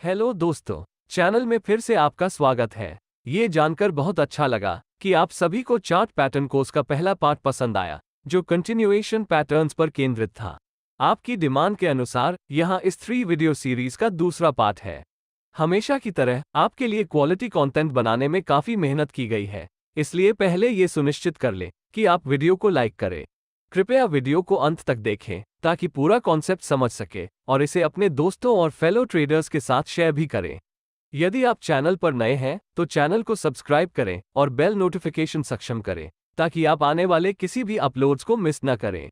Hello दोस्तों, channel में फिर से आपका स्वागत है। ये जानकर बहुत अच्छा लगा कि आप सभी को चार्ट पैटर्न कोर्स का पहला पार्ट पसंद आया, जो कंटिन्यूएशन पैटर्न्स पर केंद्रित था। आपकी डिमांड के अनुसार यहाँ इस 3 वीडियो सीरीज का दूसरा पार्ट है। हमेशा की तरह आपके लिए क्वालिटी कंटेंट बनाने में काफ़ी मेहनत की गई है, इसलिए पहले ये सुनिश्चित कर लें कि आप वीडियो को लाइक करें। कृपया वीडियो को अंत तक देखें ताकि पूरा कॉन्सेप्ट समझ सके और इसे अपने दोस्तों और फेलो ट्रेडर्स के साथ शेयर भी करें। यदि आप चैनल पर नए हैं तो चैनल को सब्सक्राइब करें और बेल नोटिफिकेशन सक्षम करें ताकि आप आने वाले किसी भी अपलोड्स को मिस न करें।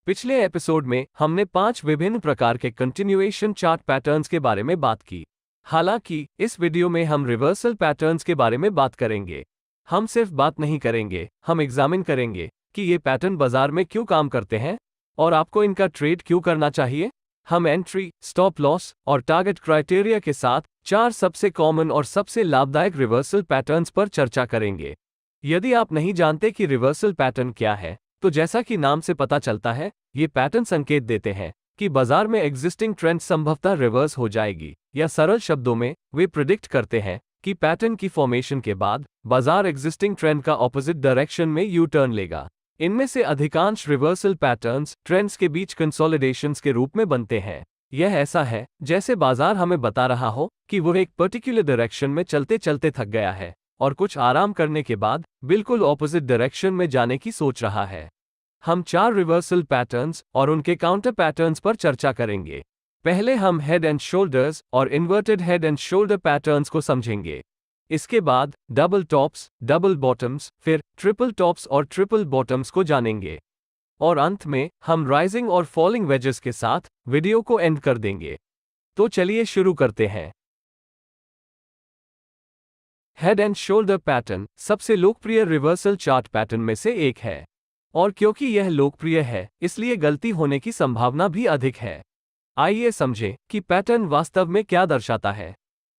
पिछले एपिसोड में हमने 5 विभिन्न प्रकार के कंटिन्यूएशन चार्ट पैटर्न्स के बारे में बात की। हालांकि इस वीडियो में हम रिवर्सल पैटर्न्स के बारे में बात करेंगे। हम सिर्फ बात नहीं करेंगे, हम एग्जामिन करेंगे कि ये पैटर्न बाजार में क्यों काम करते हैं और आपको इनका ट्रेड क्यों करना चाहिए। हम एंट्री, स्टॉप लॉस और टारगेट क्राइटेरिया के साथ 4 सबसे कॉमन और सबसे लाभदायक रिवर्सल पैटर्न्स पर चर्चा करेंगे। यदि आप नहीं जानते कि रिवर्सल पैटर्न क्या है, तो जैसा कि नाम से पता चलता है, ये पैटर्न संकेत देते हैं कि बाजार में एग्जिस्टिंग ट्रेंड संभवतः रिवर्स हो जाएगी, या सरल शब्दों में वे प्रिडिक्ट करते हैं कि पैटर्न की फॉर्मेशन के बाद बाजार एग्जिस्टिंग ट्रेंड का ऑपोजिट डायरेक्शन में यू टर्न लेगा। इनमें से अधिकांश रिवर्सल पैटर्न्स ट्रेंड्स के बीच कंसोलिडेशंस के रूप में बनते हैं। यह ऐसा है जैसे बाजार हमें बता रहा हो कि वह एक पर्टिकुलर डायरेक्शन में चलते चलते थक गया है और कुछ आराम करने के बाद बिल्कुल ऑपोजिट डायरेक्शन में जाने की सोच रहा है। हम 4 रिवर्सल पैटर्न्स और उनके काउंटर पैटर्न्स पर चर्चा करेंगे। पहले हम हेड एंड शोल्डर्स और inverted head and shoulder patterns को समझेंगे। इसके बाद डबल टॉप्स, डबल बॉटम्स, फिर ट्रिपल टॉप्स और ट्रिपल बॉटम्स को जानेंगे। और अंत में हम राइजिंग और फॉलिंग वेजेस के साथ वीडियो को एंड कर देंगे। तो चलिए शुरू करते हैं। हेड एंड शोल्डर पैटर्न सबसे लोकप्रिय रिवर्सल चार्ट पैटर्न में से एक है, और क्योंकि यह लोकप्रिय है इसलिए गलती होने की संभावना भी अधिक है। आइए समझें कि पैटर्न वास्तव में क्या दर्शाता है।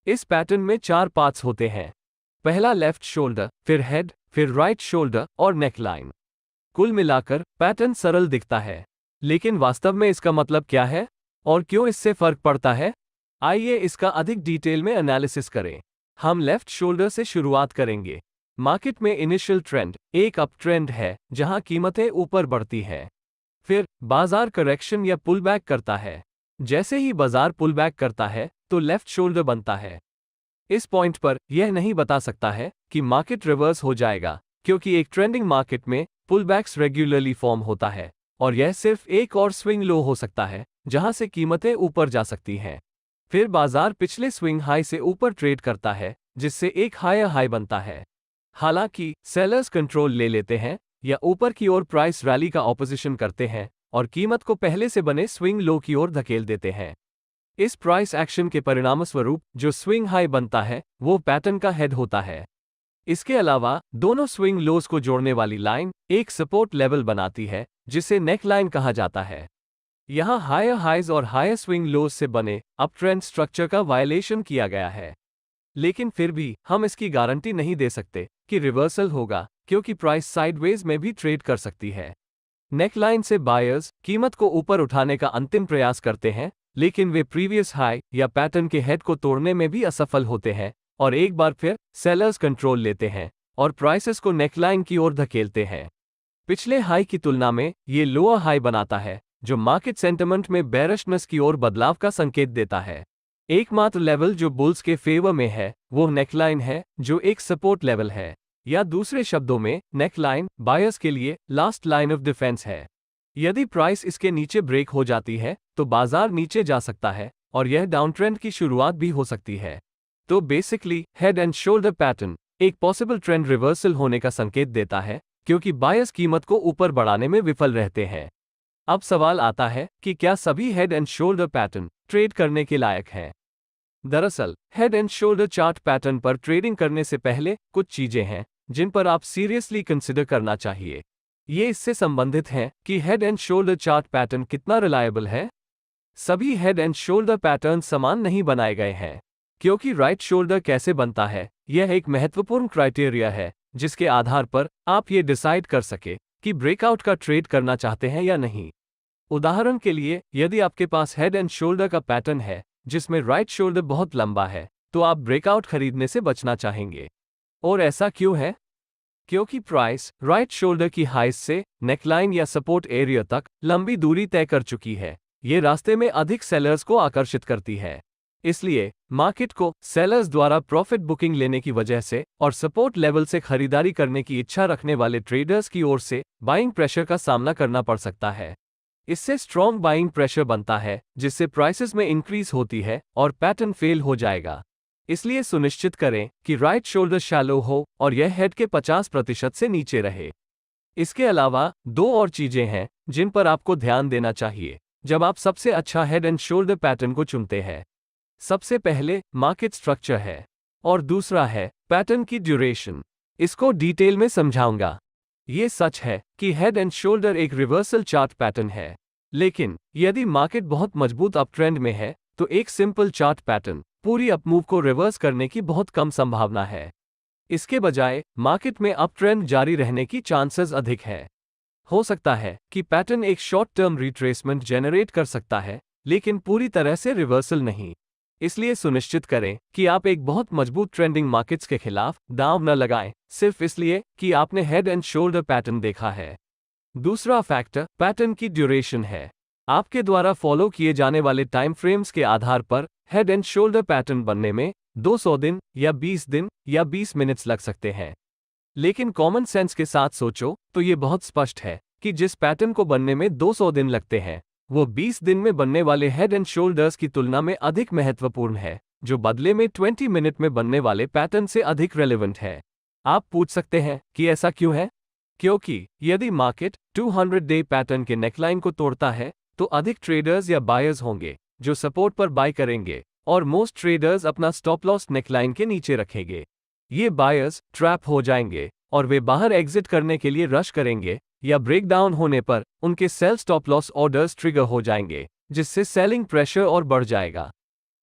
इस पैटर्न में 4 पार्ट्स होते हैं। पहला लेफ्ट शोल्डर, फिर हेड, फिर राइट शोल्डर और नेकलाइन। कुल मिलाकर पैटर्न सरल दिखता है, लेकिन वास्तव में इसका मतलब क्या है और क्यों इससे फर्क पड़ता है? आइए इसका अधिक डिटेल में एनालिसिस करें। हम लेफ्ट शोल्डर से शुरुआत करेंगे। मार्केट में इनिशियल ट्रेंड एक अप ट्रेंड है जहां कीमतें ऊपर बढ़ती है। फिर बाजार करेक्शन या पुल बैक करता है। जैसे ही बाजार पुल बैक करता है तो लेफ्ट शोल्डर बनता है। इस पॉइंट पर यह नहीं बता सकता है कि मार्केट रिवर्स हो जाएगा, क्योंकि एक ट्रेंडिंग मार्केट में पुलबैक्स रेगुलरली फॉर्म होता है और यह सिर्फ एक और स्विंग लो हो सकता है जहां से कीमतें ऊपर जा सकती हैं। फिर बाजार पिछले स्विंग हाई से ऊपर ट्रेड करता है, जिससे एक हायर हाई बनता है। हालांकि सेलर्स कंट्रोल ले लेते हैं या ऊपर की ओर प्राइस रैली का ऑपोजिशन करते हैं और कीमत को पहले से बने स्विंग लो की ओर धकेल देते हैं। इस प्राइस एक्शन के परिणामस्वरूप जो स्विंग हाई बनता है वो पैटर्न का हेड होता है। इसके अलावा दोनों स्विंग लोज को जोड़ने वाली लाइन एक सपोर्ट लेवल बनाती है, जिसे नेक लाइन कहा जाता है। यहाँ हायर हाइज और हायर स्विंग लोज से बने अप ट्रेंड स्ट्रक्चर का वायलेशन किया गया है, लेकिन फिर भी हम इसकी गारंटी नहीं दे सकते कि रिवर्सल होगा, क्योंकि प्राइस साइडवेज में भी ट्रेड कर सकती है। नेकलाइन से बायर्स कीमत को ऊपर उठाने का अंतिम प्रयास करते हैं, लेकिन वे प्रीवियस हाई या पैटर्न के हेड को तोड़ने में भी असफल होते हैं और एक बार फिर सेलर्स कंट्रोल लेते हैं और प्राइसेस को नेकलाइन की ओर धकेलते हैं। पिछले हाई की तुलना में ये लोअर हाई बनाता है, जो मार्केट सेंटिमेंट में बेरिशनेस की ओर बदलाव का संकेत देता है। एकमात्र लेवल जो बुल्स के फेवर में है वो नेकलाइन है, जो एक सपोर्ट लेवल है, या दूसरे शब्दों में नेकलाइन बायर्स के लिए लास्ट लाइन ऑफ डिफेंस है। यदि प्राइस इसके नीचे ब्रेक हो जाती है तो बाजार नीचे जा सकता है और यह डाउन ट्रेंड की शुरुआत भी हो सकती है। तो basically head and shoulder pattern एक पॉसिबल ट्रेंड रिवर्सल होने का संकेत देता है, क्योंकि बायर्स कीमत को ऊपर बढ़ाने में विफल रहते हैं। अब सवाल आता है कि क्या सभी head and shoulder pattern trade करने के लायक हैं? दरअसल head and shoulder chart pattern पर ट्रेडिंग करने से पहले कुछ चीजें हैं जिन पर आप सीरियसली कंसिडर करना चाहिए। ये इससे संबंधित हैं कि head and shoulder chart pattern कितना रिलायबल है। सभी हेड एंड शोल्डर पैटर्न समान नहीं बनाए गए हैं, क्योंकि राइट शोल्डर कैसे बनता है यह एक महत्वपूर्ण क्राइटेरिया है जिसके आधार पर आप ये डिसाइड कर सके कि ब्रेकआउट का ट्रेड करना चाहते हैं या नहीं। उदाहरण के लिए, यदि आपके पास हेड एंड शोल्डर का पैटर्न है जिसमें राइट शोल्डर बहुत लंबा है, तो आप ब्रेकआउट खरीदने से बचना चाहेंगे। और ऐसा क्यों है? क्योंकि प्राइस राइट शोल्डर की हाइट से नेकलाइन या सपोर्ट एरिया तक लंबी दूरी तय कर चुकी है। ये रास्ते में अधिक सेलर्स को आकर्षित करती है। इसलिए मार्केट को सेलर्स द्वारा प्रॉफिट बुकिंग लेने की वजह से और सपोर्ट लेवल से खरीदारी करने की इच्छा रखने वाले ट्रेडर्स की ओर से बाइंग प्रेशर का सामना करना पड़ सकता है। इससे स्ट्रॉन्ग बाइंग प्रेशर बनता है, जिससे प्राइसेस में इंक्रीज होती है और पैटर्न फेल हो जाएगा। इसलिए सुनिश्चित करें कि राइट शोल्डर शैलो हो और यह हेड के 50% से नीचे रहे। इसके अलावा दो और चीजें हैं जिन पर आपको ध्यान देना चाहिए जब आप सबसे अच्छा हेड एंड शोल्डर पैटर्न को चुनते हैं। सबसे पहले मार्केट स्ट्रक्चर है और दूसरा है पैटर्न की ड्यूरेशन। इसको डिटेल में समझाऊंगा। ये सच है कि हेड एंड शोल्डर एक रिवर्सल चार्ट पैटर्न है, लेकिन यदि मार्केट बहुत मजबूत अप ट्रेंड में है तो एक सिंपल चार्ट पैटर्न पूरी अपमूव को रिवर्स करने की बहुत कम संभावना है। इसके बजाय मार्केट में अप ट्रेंड जारी रहने की चांसेस अधिक है। हो सकता है कि पैटर्न एक शॉर्ट टर्म रिट्रेसमेंट जनरेट कर सकता है, लेकिन पूरी तरह से रिवर्सल नहीं। इसलिए सुनिश्चित करें कि आप एक बहुत मजबूत ट्रेंडिंग मार्केट्स के खिलाफ दांव न लगाएं, सिर्फ इसलिए कि आपने हेड एंड शोल्डर पैटर्न देखा है। दूसरा फैक्टर पैटर्न की ड्यूरेशन है। आपके द्वारा फॉलो किए जाने वाले टाइम फ्रेम्स के आधार पर हेड एंड शोल्डर पैटर्न बनने में 200 दिन या 20 दिन या 20 मिनट्स लग सकते हैं। लेकिन कॉमन सेंस के साथ सोचो तो ये बहुत स्पष्ट है कि जिस पैटर्न को बनने में 200 दिन लगते हैं, वो 20 दिन में बनने वाले हेड एंड शोल्डर्स की तुलना में अधिक महत्वपूर्ण है, जो बदले में 20 मिनट में बनने वाले पैटर्न से अधिक रेलेवेंट है। आप पूछ सकते हैं कि ऐसा क्यों है? क्योंकि यदि मार्केट 200 डे पैटर्न के नेकलाइन को तोड़ता है, तो अधिक ट्रेडर्स या बायर्स होंगे जो सपोर्ट पर बाय करेंगे और मोस्ट ट्रेडर्स अपना स्टॉप लॉस नेकलाइन के नीचे रखेंगे। ये बायर्स ट्रैप हो जाएंगे और वे बाहर एग्जिट करने के लिए रश करेंगे या ब्रेकडाउन होने पर उनके sell stop loss orders trigger हो जाएंगे, जिससे सेलिंग प्रेशर और बढ़ जाएगा।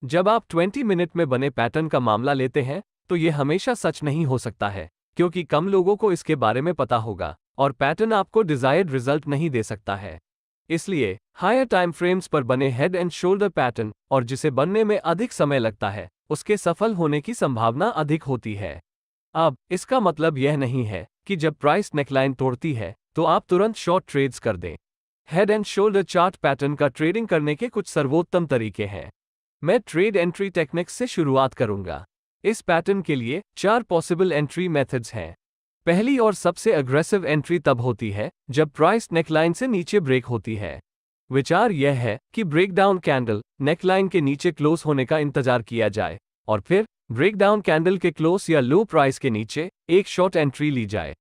जब आप 20 मिनट में बने पैटर्न का मामला लेते हैं तो ये हमेशा सच नहीं हो सकता है, क्योंकि कम लोगों को इसके बारे में पता होगा और पैटर्न आपको डिजायर्ड रिजल्ट नहीं दे सकता है। इसलिए हायर टाइम फ्रेम्स पर बने हेड एंड शोल्डर पैटर्न और जिसे बनने में अधिक समय लगता है, उसके सफल होने की संभावना अधिक होती है। अब इसका मतलब यह नहीं है कि जब प्राइस नेकलाइन तोड़ती है तो आप तुरंत शॉर्ट ट्रेड्स कर दें। Head and shoulder chart pattern का ट्रेडिंग करने के कुछ सर्वोत्तम तरीके हैं। मैं ट्रेड एंट्री टेक्निक्स से शुरुआत करूंगा। इस पैटर्न के लिए 4 पॉसिबल एंट्री मेथड्स हैं। पहली और सबसे अग्रेसिव एंट्री तब होती है जब प्राइस नेकलाइन से नीचे ब्रेक होती है। विचार यह है कि ब्रेकडाउन कैंडल नेकलाइन के नीचे क्लोज होने का इंतजार किया जाए और फिर ब्रेकडाउन कैंडल के क्लोज या लो प्राइस के नीचे एक शॉर्ट एंट्री ली जाए।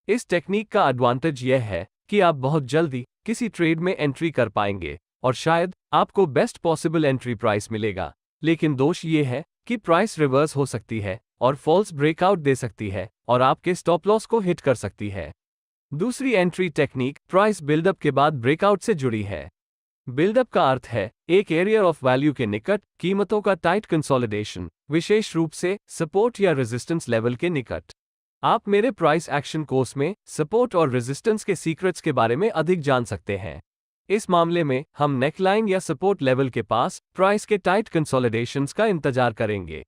इस टेक्निक का एडवांटेज यह है कि आप बहुत जल्दी किसी ट्रेड में एंट्री कर पाएंगे और शायद आपको बेस्ट पॉसिबल एंट्री प्राइस मिलेगा। लेकिन दोष ये है कि प्राइस रिवर्स हो सकती है और फॉल्स ब्रेकआउट दे सकती है और आपके स्टॉप लॉस को हिट कर सकती है। दूसरी एंट्री टेक्निक प्राइस बिल्डअप के बाद ब्रेकआउट से जुड़ी है। बिल्डअप का अर्थ है एक एरिया ऑफ वैल्यू के निकट कीमतों का टाइट कंसोलिडेशन, विशेष रूप से सपोर्ट या रेजिस्टेंस लेवल के निकट। आप मेरे प्राइस एक्शन कोर्स में सपोर्ट और रेजिस्टेंस के सीक्रेट्स के बारे में अधिक जान सकते हैं। इस मामले में हम नेकलाइन या सपोर्ट लेवल के पास प्राइस के टाइट कंसोलिडेशंस का इंतजार करेंगे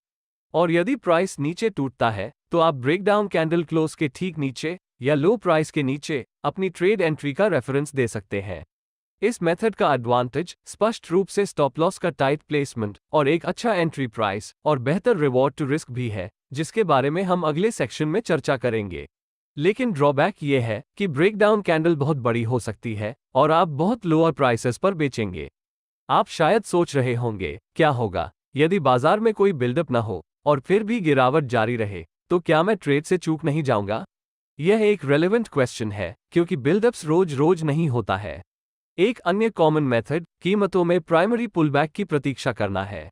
और यदि प्राइस नीचे टूटता है तो आप ब्रेकडाउन कैंडल क्लोज के ठीक नीचे या लो प्राइस के नीचे अपनी ट्रेड एंट्री का रेफरेंस दे सकते हैं। इस मेथड का एडवांटेज स्पष्ट रूप से स्टॉप लॉस का टाइट प्लेसमेंट और एक अच्छा एंट्री प्राइस और बेहतर रिवॉर्ड टू रिस्क भी है, जिसके बारे में हम अगले सेक्शन में चर्चा करेंगे। लेकिन ड्रॉबैक ये है कि ब्रेकडाउन कैंडल बहुत बड़ी हो सकती है और आप बहुत लोअर प्राइसेस पर बेचेंगे। आप शायद सोच रहे होंगे, क्या होगा यदि बाजार में कोई बिल्डअप न हो और फिर भी गिरावट जारी रहे, तो क्या मैं ट्रेड से चूक नहीं जाऊंगा? यह एक रेलेवेंट क्वेश्चन है क्योंकि बिल्डअप्स रोज रोज नहीं होता है। एक अन्य कॉमन मेथड कीमतों में प्राइमरी पुलबैक की प्रतीक्षा करना है।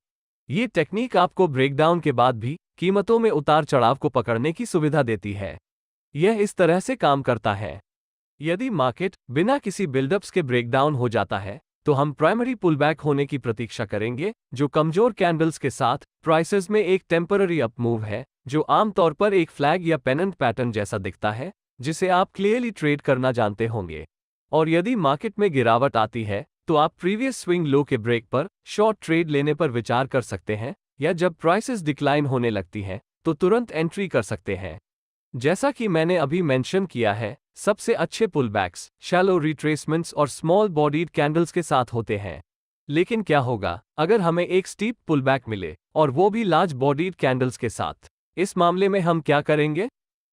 ये टेक्निक आपको ब्रेकडाउन के बाद भी कीमतों में उतार चढ़ाव को पकड़ने की सुविधा देती है। यह इस तरह से काम करता है। यदि मार्केट बिना किसी बिल्डअप्स के ब्रेकडाउन हो जाता है, तो हम प्राइमरी पुलबैक होने की प्रतीक्षा करेंगे, जो कमजोर कैंडल्स के साथ प्राइसेस में एक टेम्पररी अपमूव है, जो आमतौर पर एक फ्लैग या पेनेंट पैटर्न जैसा दिखता है, जिसे आप क्लियरली ट्रेड करना जानते होंगे। और यदि मार्केट में गिरावट आती है, तो आप प्रीवियस स्विंग लो के ब्रेक पर शॉर्ट ट्रेड लेने पर विचार कर सकते हैं, या जब प्राइसेस डिक्लाइन होने लगती हैं तो तुरंत एंट्री कर सकते हैं। जैसा कि मैंने अभी मेंशन किया है, सबसे अच्छे पुलबैक्स शैलो रिट्रेसमेंट्स और स्मॉल बॉडीड कैंडल्स के साथ होते हैं। लेकिन क्या होगा अगर हमें एक स्टीप पुलबैक मिले, और वो भी लार्ज बॉडीड कैंडल्स के साथ? इस मामले में हम क्या करेंगे?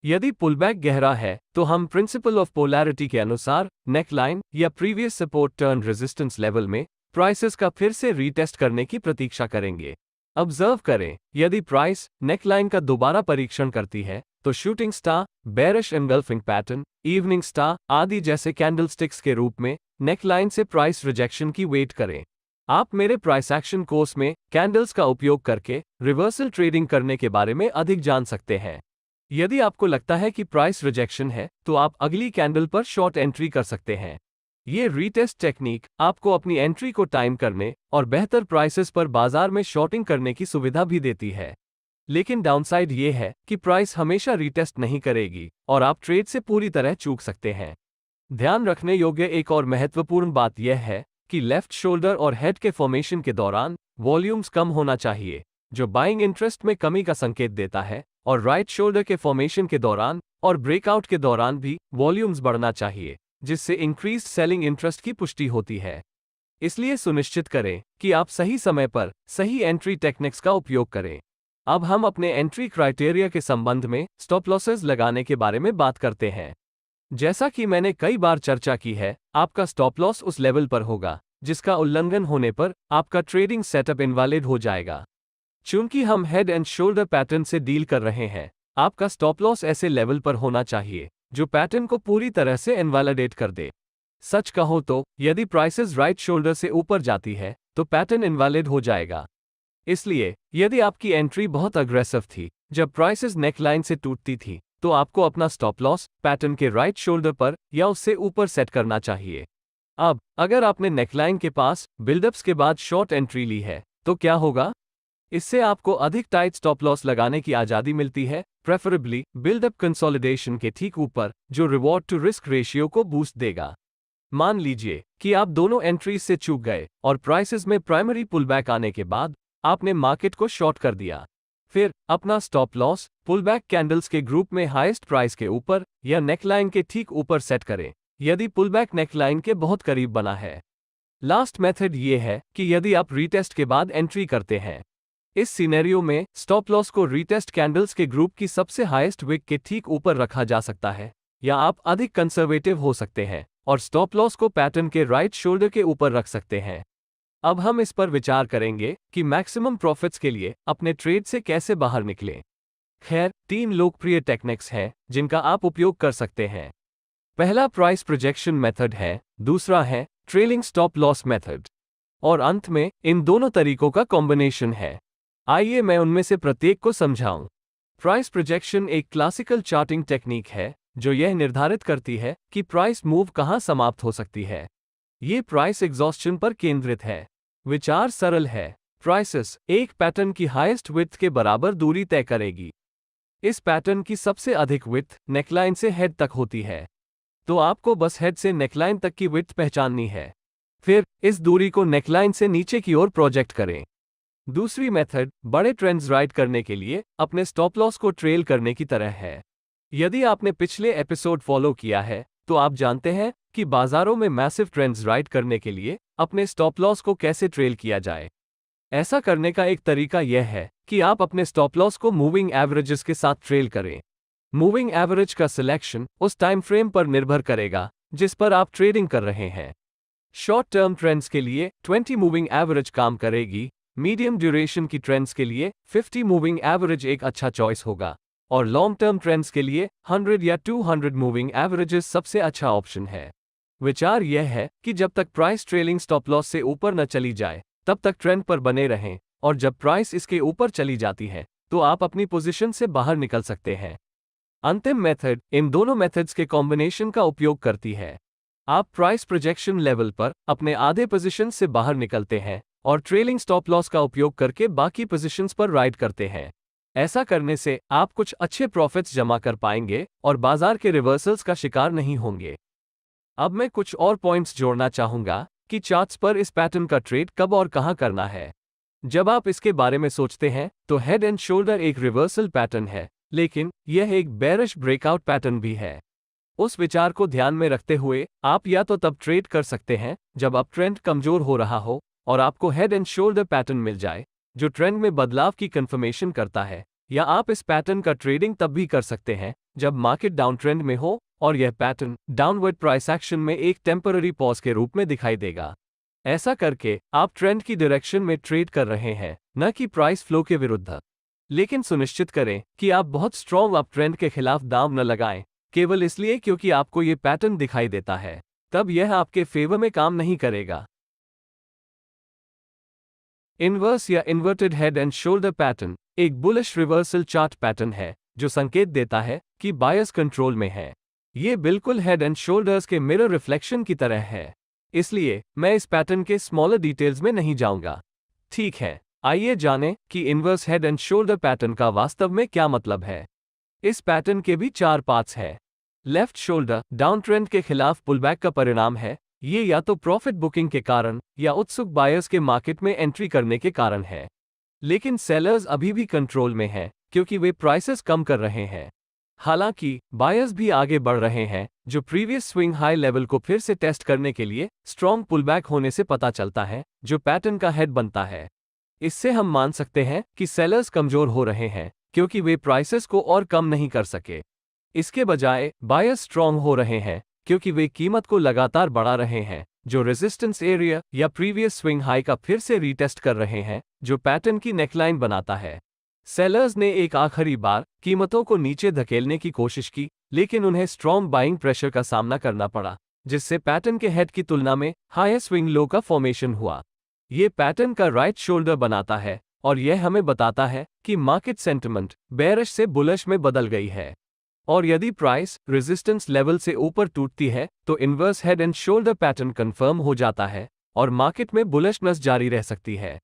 यदि पुलबैक गहरा है तो हम प्रिंसिपल ऑफ पोलैरिटी के अनुसार नेकलाइन या previous support turn resistance level में प्राइसेस का फिर से रीटेस्ट करने की प्रतीक्षा करेंगे। ऑब्जर्व करें, यदि प्राइस नेकलाइन का दोबारा परीक्षण करती है तो shooting star, bearish engulfing pattern, evening star आदि जैसे कैंडलस्टिक्स के रूप में नेकलाइन से प्राइस रिजेक्शन की वेट करें। आप मेरे प्राइस एक्शन कोर्स में कैंडल्स का उपयोग करके रिवर्सल ट्रेडिंग करने के बारे में अधिक जान सकते हैं। यदि आपको लगता है कि प्राइस रिजेक्शन है तो आप अगली कैंडल पर शॉर्ट एंट्री कर सकते हैं। ये रीटेस्ट टेक्निक आपको अपनी एंट्री को टाइम करने और बेहतर प्राइसेस पर बाजार में शॉर्टिंग करने की सुविधा भी देती है। लेकिन डाउनसाइड ये है कि प्राइस हमेशा रीटेस्ट नहीं करेगी और आप ट्रेड से पूरी तरह चूक सकते हैं। ध्यान रखने योग्य एक और महत्वपूर्ण बात यह है कि लेफ्ट शोल्डर और हेड के फॉर्मेशन के दौरान वॉल्यूम्स कम होना चाहिए, जो बाइंग इंटरेस्ट में कमी का संकेत देता है, और राइट शोल्डर के फॉर्मेशन के दौरान और ब्रेकआउट के दौरान भी वॉल्यूम्स बढ़ना चाहिए, जिससे इंक्रीज्ड सेलिंग इंटरेस्ट की पुष्टि होती है। इसलिए सुनिश्चित करें कि आप सही समय पर सही एंट्री टेक्निक्स का उपयोग करें। अब हम अपने एंट्री क्राइटेरिया के संबंध में स्टॉप लॉसेस लगाने के बारे में बात करते हैं। जैसा कि मैंने कई बार चर्चा की है, आपका स्टॉप लॉस उस लेवल पर होगा जिसका उल्लंघन होने पर आपका ट्रेडिंग सेटअप इनवैलिड हो जाएगा। चूंकि हम हेड एंड शोल्डर पैटर्न से डील कर रहे हैं, आपका स्टॉप लॉस ऐसे लेवल पर होना चाहिए जो पैटर्न को पूरी तरह से इनवैलिडेट कर दे। सच कहो तो यदि प्राइसेस राइट शोल्डर से ऊपर जाती है तो पैटर्न इनवैलिड हो जाएगा। इसलिए यदि आपकी एंट्री बहुत अग्रेसिव थी जब प्राइसेस नेकलाइन से टूटती थी, तो आपको अपना स्टॉप लॉस पैटर्न के राइट शोल्डर पर या उससे ऊपर सेट करना चाहिए। अब अगर आपने नेकलाइन के पास बिल्डअप्स के बाद शॉर्ट एंट्री ली है तो क्या होगा? इससे आपको अधिक टाइट स्टॉप लॉस लगाने की आज़ादी मिलती है, प्रेफरेबली बिल्डअप कंसोलिडेशन के ठीक ऊपर, जो रिवॉर्ड टू रिस्क रेशियो को बूस्ट देगा। मान लीजिए कि आप दोनों एंट्रीज से चूक गए और प्राइसेस में प्राइमरी पुलबैक आने के बाद आपने मार्केट को शॉर्ट कर दिया। फिर अपना स्टॉप लॉस पुलबैक कैंडल्स के ग्रुप में हाईएस्ट प्राइस के ऊपर या नेकलाइन के ठीक ऊपर सेट करें, यदि पुलबैक नेकलाइन के बहुत करीब बना है। लास्ट मेथड ये है कि यदि आप रीटेस्ट के बाद एंट्री करते हैं, इस सिनेरियो में स्टॉप लॉस को रीटेस्ट कैंडल्स के ग्रुप की सबसे हाईएस्ट विक के ठीक ऊपर रखा जा सकता है, या आप अधिक कंजर्वेटिव हो सकते हैं और स्टॉप लॉस को पैटर्न के राइट शोल्डर के ऊपर रख सकते हैं। अब हम इस पर विचार करेंगे कि मैक्सिमम प्रॉफिट्स के लिए अपने ट्रेड से कैसे बाहर निकलें। खैर, 3 लोकप्रिय टेक्निक्स हैं जिनका आप उपयोग कर सकते हैं। पहला प्राइस प्रोजेक्शन मेथड है, दूसरा है ट्रेलिंग स्टॉप लॉस मेथड, और अंत में इन दोनों तरीकों का कॉम्बिनेशन है। आइए मैं उनमें से प्रत्येक को समझाऊं। प्राइस प्रोजेक्शन एक क्लासिकल चार्टिंग टेक्निक है जो यह निर्धारित करती है कि प्राइस मूव कहां समाप्त हो सकती है। ये प्राइस एग्जॉस्शन पर केंद्रित है। विचार सरल है, प्राइसेस एक पैटर्न की हाईएस्ट विड्थ के बराबर दूरी तय करेगी। इस पैटर्न की सबसे अधिक विड्थ नेकलाइन से हेड तक होती है, तो आपको बस हेड से नेकलाइन तक की विड्थ पहचाननी है। फिर इस दूरी को नेकलाइन से नीचे की ओर प्रोजेक्ट करें। दूसरी मेथड बड़े ट्रेंड्स राइड करने के लिए अपने स्टॉप लॉस को ट्रेल करने की तरह है। यदि आपने पिछले एपिसोड फॉलो किया है तो आप जानते हैं कि बाजारों में मैसिव ट्रेंड्स राइड करने के लिए अपने स्टॉप लॉस को कैसे ट्रेल किया जाए। ऐसा करने का एक तरीका यह है कि आप अपने स्टॉप लॉस को मूविंग एवरेजेस के साथ ट्रेल करें। मूविंग एवरेज का सिलेक्शन उस टाइम फ्रेम पर निर्भर करेगा जिस पर आप ट्रेडिंग कर रहे हैं। शॉर्ट टर्म ट्रेंड्स के लिए 20 मूविंग एवरेज काम करेगी, मीडियम ड्यूरेशन की ट्रेंड्स के लिए 50 मूविंग एवरेज एक अच्छा चॉइस होगा, और लॉन्ग टर्म ट्रेंड्स के लिए 100 या 200 मूविंग एवरेजेस सबसे अच्छा ऑप्शन है। विचार यह है कि जब तक प्राइस ट्रेलिंग स्टॉप लॉस से ऊपर न चली जाए तब तक ट्रेंड पर बने रहें, और जब प्राइस इसके ऊपर चली जाती है तो आप अपनी पोजीशन से बाहर निकल सकते हैं। अंतिम मेथड इन दोनों मेथड्स के कॉम्बिनेशन का उपयोग करती है। आप प्राइस प्रोजेक्शन लेवल पर अपने आधे पोजीशन से बाहर निकलते हैं और ट्रेलिंग स्टॉप लॉस का उपयोग करके बाकी पोजीशंस पर राइड करते हैं। ऐसा करने से आप कुछ अच्छे प्रॉफिट्स जमा कर पाएंगे और बाजार के रिवर्सल्स का शिकार नहीं होंगे। अब मैं कुछ और पॉइंट्स जोड़ना चाहूंगा कि चार्ट्स पर इस पैटर्न का ट्रेड कब और कहां करना है। जब आप इसके बारे में सोचते हैं तो हेड एंड शोल्डर एक रिवर्सल पैटर्न है, लेकिन यह एक बेरिश ब्रेकआउट पैटर्न भी है। उस विचार को ध्यान में रखते हुए आप या तो तब ट्रेड कर सकते हैं जब अप ट्रेंड कमजोर हो रहा हो और आपको हेड एंड शोल्डर पैटर्न मिल जाए जो ट्रेंड में बदलाव की कंफर्मेशन करता है, या आप इस पैटर्न का ट्रेडिंग तब भी कर सकते हैं जब मार्केट डाउन ट्रेंड में हो और यह पैटर्न डाउनवर्ड प्राइस एक्शन में एक टेम्पररी पॉज के रूप में दिखाई देगा। ऐसा करके आप ट्रेंड की डायरेक्शन में ट्रेड कर रहे हैं, न कि प्राइस फ्लो के विरुद्ध। लेकिन सुनिश्चित करें कि आप बहुत स्ट्रॉन्ग अप ट्रेंड के खिलाफ दांव न लगाएं केवल इसलिए क्योंकि आपको ये पैटर्न दिखाई देता है, तब यह आपके फेवर में काम नहीं करेगा। इनवर्स या inverted head and shoulder pattern एक बुलिश रिवर्सल चार्ट पैटर्न है जो संकेत देता है कि बायर्स कंट्रोल में है। ये बिल्कुल हेड एंड शोल्डर्स के मिरर रिफ्लेक्शन की तरह है, इसलिए मैं इस पैटर्न के स्मॉलर डिटेल्स में नहीं जाऊंगा। ठीक है, आइए जानें कि inverse head and shoulder pattern का वास्तव में क्या मतलब है। इस पैटर्न के भी 4 पार्ट्स हैं। लेफ्ट शोल्डर डाउन ट्रेंड के खिलाफ पुलबैक का परिणाम है। ये या तो प्रॉफिट बुकिंग के कारण या उत्सुक बायर्स के मार्केट में एंट्री करने के कारण है। लेकिन सेलर्स अभी भी कंट्रोल में हैं क्योंकि वे प्राइसेस कम कर रहे हैं। हालांकि बायर्स भी आगे बढ़ रहे हैं, जो प्रीवियस स्विंग हाई लेवल को फिर से टेस्ट करने के लिए स्ट्रॉन्ग पुलबैक होने से पता चलता है, जो पैटर्न का हेड बनता है। इससे हम मान सकते हैं कि सेलर्स कमजोर हो रहे हैं क्योंकि वे प्राइसेस को और कम नहीं कर सके। इसके बजाय बायर्स स्ट्रॉन्ग हो रहे हैं क्योंकि वे कीमत को लगातार बढ़ा रहे हैं, जो रेजिस्टेंस एरिया या प्रीवियस स्विंग हाई का फिर से रीटेस्ट कर रहे हैं, जो पैटर्न की नेकलाइन बनाता है। सेलर्स ने एक आखिरी बार कीमतों को नीचे धकेलने की कोशिश की, लेकिन उन्हें स्ट्रॉन्ग बाइंग प्रेशर का सामना करना पड़ा, जिससे पैटर्न के हेड की तुलना में हायर स्विंग लो का फॉर्मेशन हुआ। ये पैटर्न का राइट शोल्डर बनाता है और यह हमें बताता है कि मार्केट सेंटिमेंट बेयरिश से बुलिश में बदल गई है। और यदि प्राइस रेजिस्टेंस लेवल से ऊपर टूटती है तो inverse head and shoulder pattern confirm हो जाता है और मार्केट में बुलिशनेस जारी रह सकती है।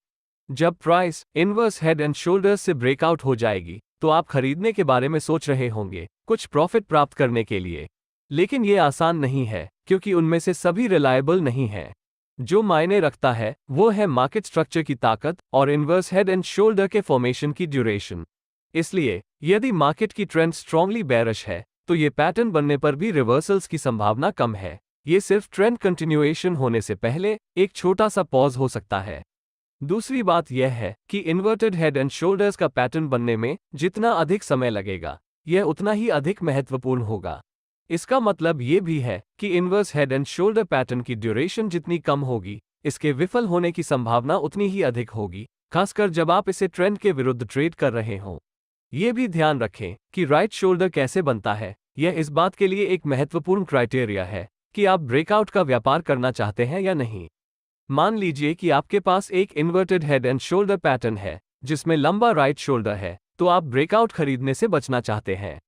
जब price inverse head and shoulders से ब्रेकआउट हो जाएगी तो आप खरीदने के बारे में सोच रहे होंगे, कुछ प्रॉफिट प्राप्त करने के लिए। लेकिन ये आसान नहीं है क्योंकि उनमें से सभी रिलायबल नहीं है। जो मायने रखता है वो है मार्केट स्ट्रक्चर की ताकत और इन्वर्स हेड एंड शोल्डर के फॉर्मेशन की ड्यूरेशन। इसलिए यदि मार्केट की ट्रेंड स्ट्रांगली बेयरिश है तो ये पैटर्न बनने पर भी रिवर्सल्स की संभावना कम है। ये सिर्फ ट्रेंड कंटिन्यूएशन होने से पहले एक छोटा सा पॉज हो सकता है। दूसरी बात यह है कि इन्वर्टेड हेड एंड शोल्डर्स का पैटर्न बनने में जितना अधिक समय लगेगा, यह उतना ही अधिक महत्वपूर्ण होगा। इसका मतलब ये भी है कि inverse head and shoulder pattern की ड्यूरेशन जितनी कम होगी, इसके विफल होने की संभावना उतनी ही अधिक होगी, खासकर जब आप इसे ट्रेंड के विरुद्ध ट्रेड कर रहे हों। ये भी ध्यान रखें कि राइट शोल्डर कैसे बनता है। यह इस बात के लिए एक महत्वपूर्ण क्राइटेरिया है कि आप ब्रेकआउट का व्यापार करना चाहते हैं या नहीं। मान लीजिए कि आपके पास एक inverted head and shoulder pattern है जिसमें लंबा राइट शोल्डर है, तो आप ब्रेकआउट खरीदने से बचना चाहते हैं।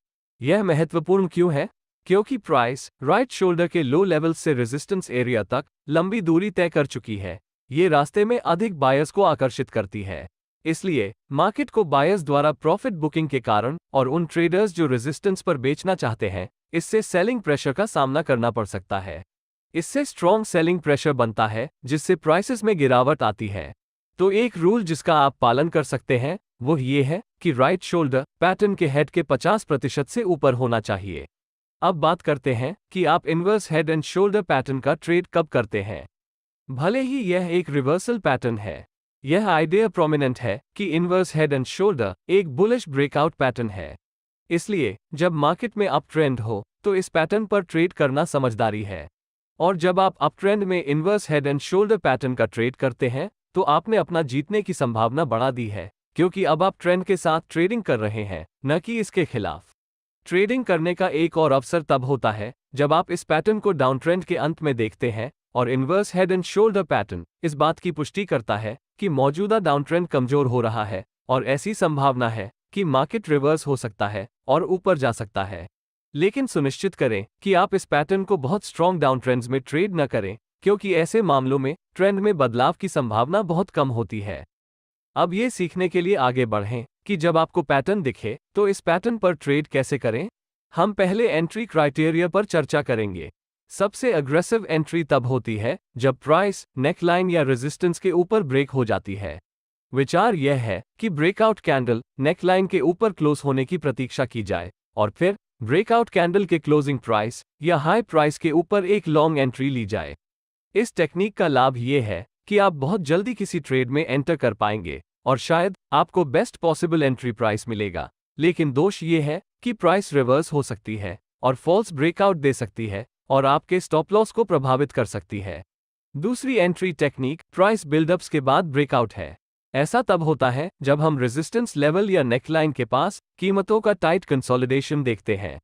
यह महत्वपूर्ण क्यों है? क्योंकि प्राइस राइट शोल्डर के लो लेवल से रेजिस्टेंस एरिया तक लंबी दूरी तय कर चुकी है। ये रास्ते में अधिक बायर्स को आकर्षित करती है। इसलिए मार्केट को बायर्स द्वारा प्रॉफिट बुकिंग के कारण और उन ट्रेडर्स जो रेजिस्टेंस पर बेचना चाहते हैं, इससे सेलिंग प्रेशर का सामना करना पड़ सकता है। इससे स्ट्रॉन्ग सेलिंग प्रेशर बनता है जिससे प्राइसेस में गिरावट आती है। तो एक रूल जिसका आप पालन कर सकते हैं वो ये है कि राइट शोल्डर पैटर्न के हेड के 50% से ऊपर होना चाहिए। अब बात करते हैं कि आप inverse head and shoulder pattern का ट्रेड कब करते हैं। भले ही यह एक रिवर्सल पैटर्न है, यह आइडिया प्रोमिनेंट है कि इन्वर्स हेड एंड शोल्डर एक बुलिश ब्रेकआउट पैटर्न है। इसलिए जब मार्केट में अप ट्रेंड हो तो इस पैटर्न पर ट्रेड करना समझदारी है। और जब आप अप ट्रेंड में inverse head and shoulder pattern का ट्रेड करते हैं तो आपने अपना जीतने की संभावना बढ़ा दी है, क्योंकि अब आप ट्रेंड के साथ ट्रेडिंग कर रहे हैं, न कि इसके खिलाफ। ट्रेडिंग करने का एक और अवसर तब होता है जब आप इस पैटर्न को डाउन ट्रेंड के अंत में देखते हैं और inverse head and shoulder pattern इस बात की पुष्टि करता है कि मौजूदा डाउन ट्रेंड कमजोर हो रहा है और ऐसी संभावना है कि मार्केट रिवर्स हो सकता है और ऊपर जा सकता है। लेकिन सुनिश्चित करें कि आप इस पैटर्न को बहुत स्ट्रॉन्ग डाउन ट्रेंड्स में ट्रेड न करें, क्योंकि ऐसे मामलों में ट्रेंड में बदलाव की संभावना बहुत कम होती है। अब ये सीखने के लिए आगे बढ़ें कि जब आपको पैटर्न दिखे तो इस पैटर्न पर ट्रेड कैसे करें। हम पहले एंट्री क्राइटेरिया पर चर्चा करेंगे। सबसे अग्रेसिव एंट्री तब होती है जब प्राइस नेकलाइन या रेजिस्टेंस के ऊपर ब्रेक हो जाती है। विचार यह है कि ब्रेकआउट कैंडल नेकलाइन के ऊपर क्लोज होने की प्रतीक्षा की जाए और फिर ब्रेकआउट कैंडल के क्लोजिंग प्राइस या हाई प्राइस के ऊपर एक लॉन्ग एंट्री ली जाए। इस टेक्निक का लाभ यह है कि आप बहुत जल्दी किसी ट्रेड में एंटर कर पाएंगे और शायद आपको बेस्ट पॉसिबल एंट्री प्राइस मिलेगा। लेकिन दोष ये है कि प्राइस रिवर्स हो सकती है और फॉल्स ब्रेकआउट दे सकती है और आपके स्टॉप लॉस को प्रभावित कर सकती है। दूसरी एंट्री टेक्निक प्राइस बिल्डअप्स के बाद ब्रेकआउट है। ऐसा तब होता है जब हम रेजिस्टेंस लेवल या नेकलाइन के पास कीमतों का टाइट कंसोलिडेशन देखते हैं।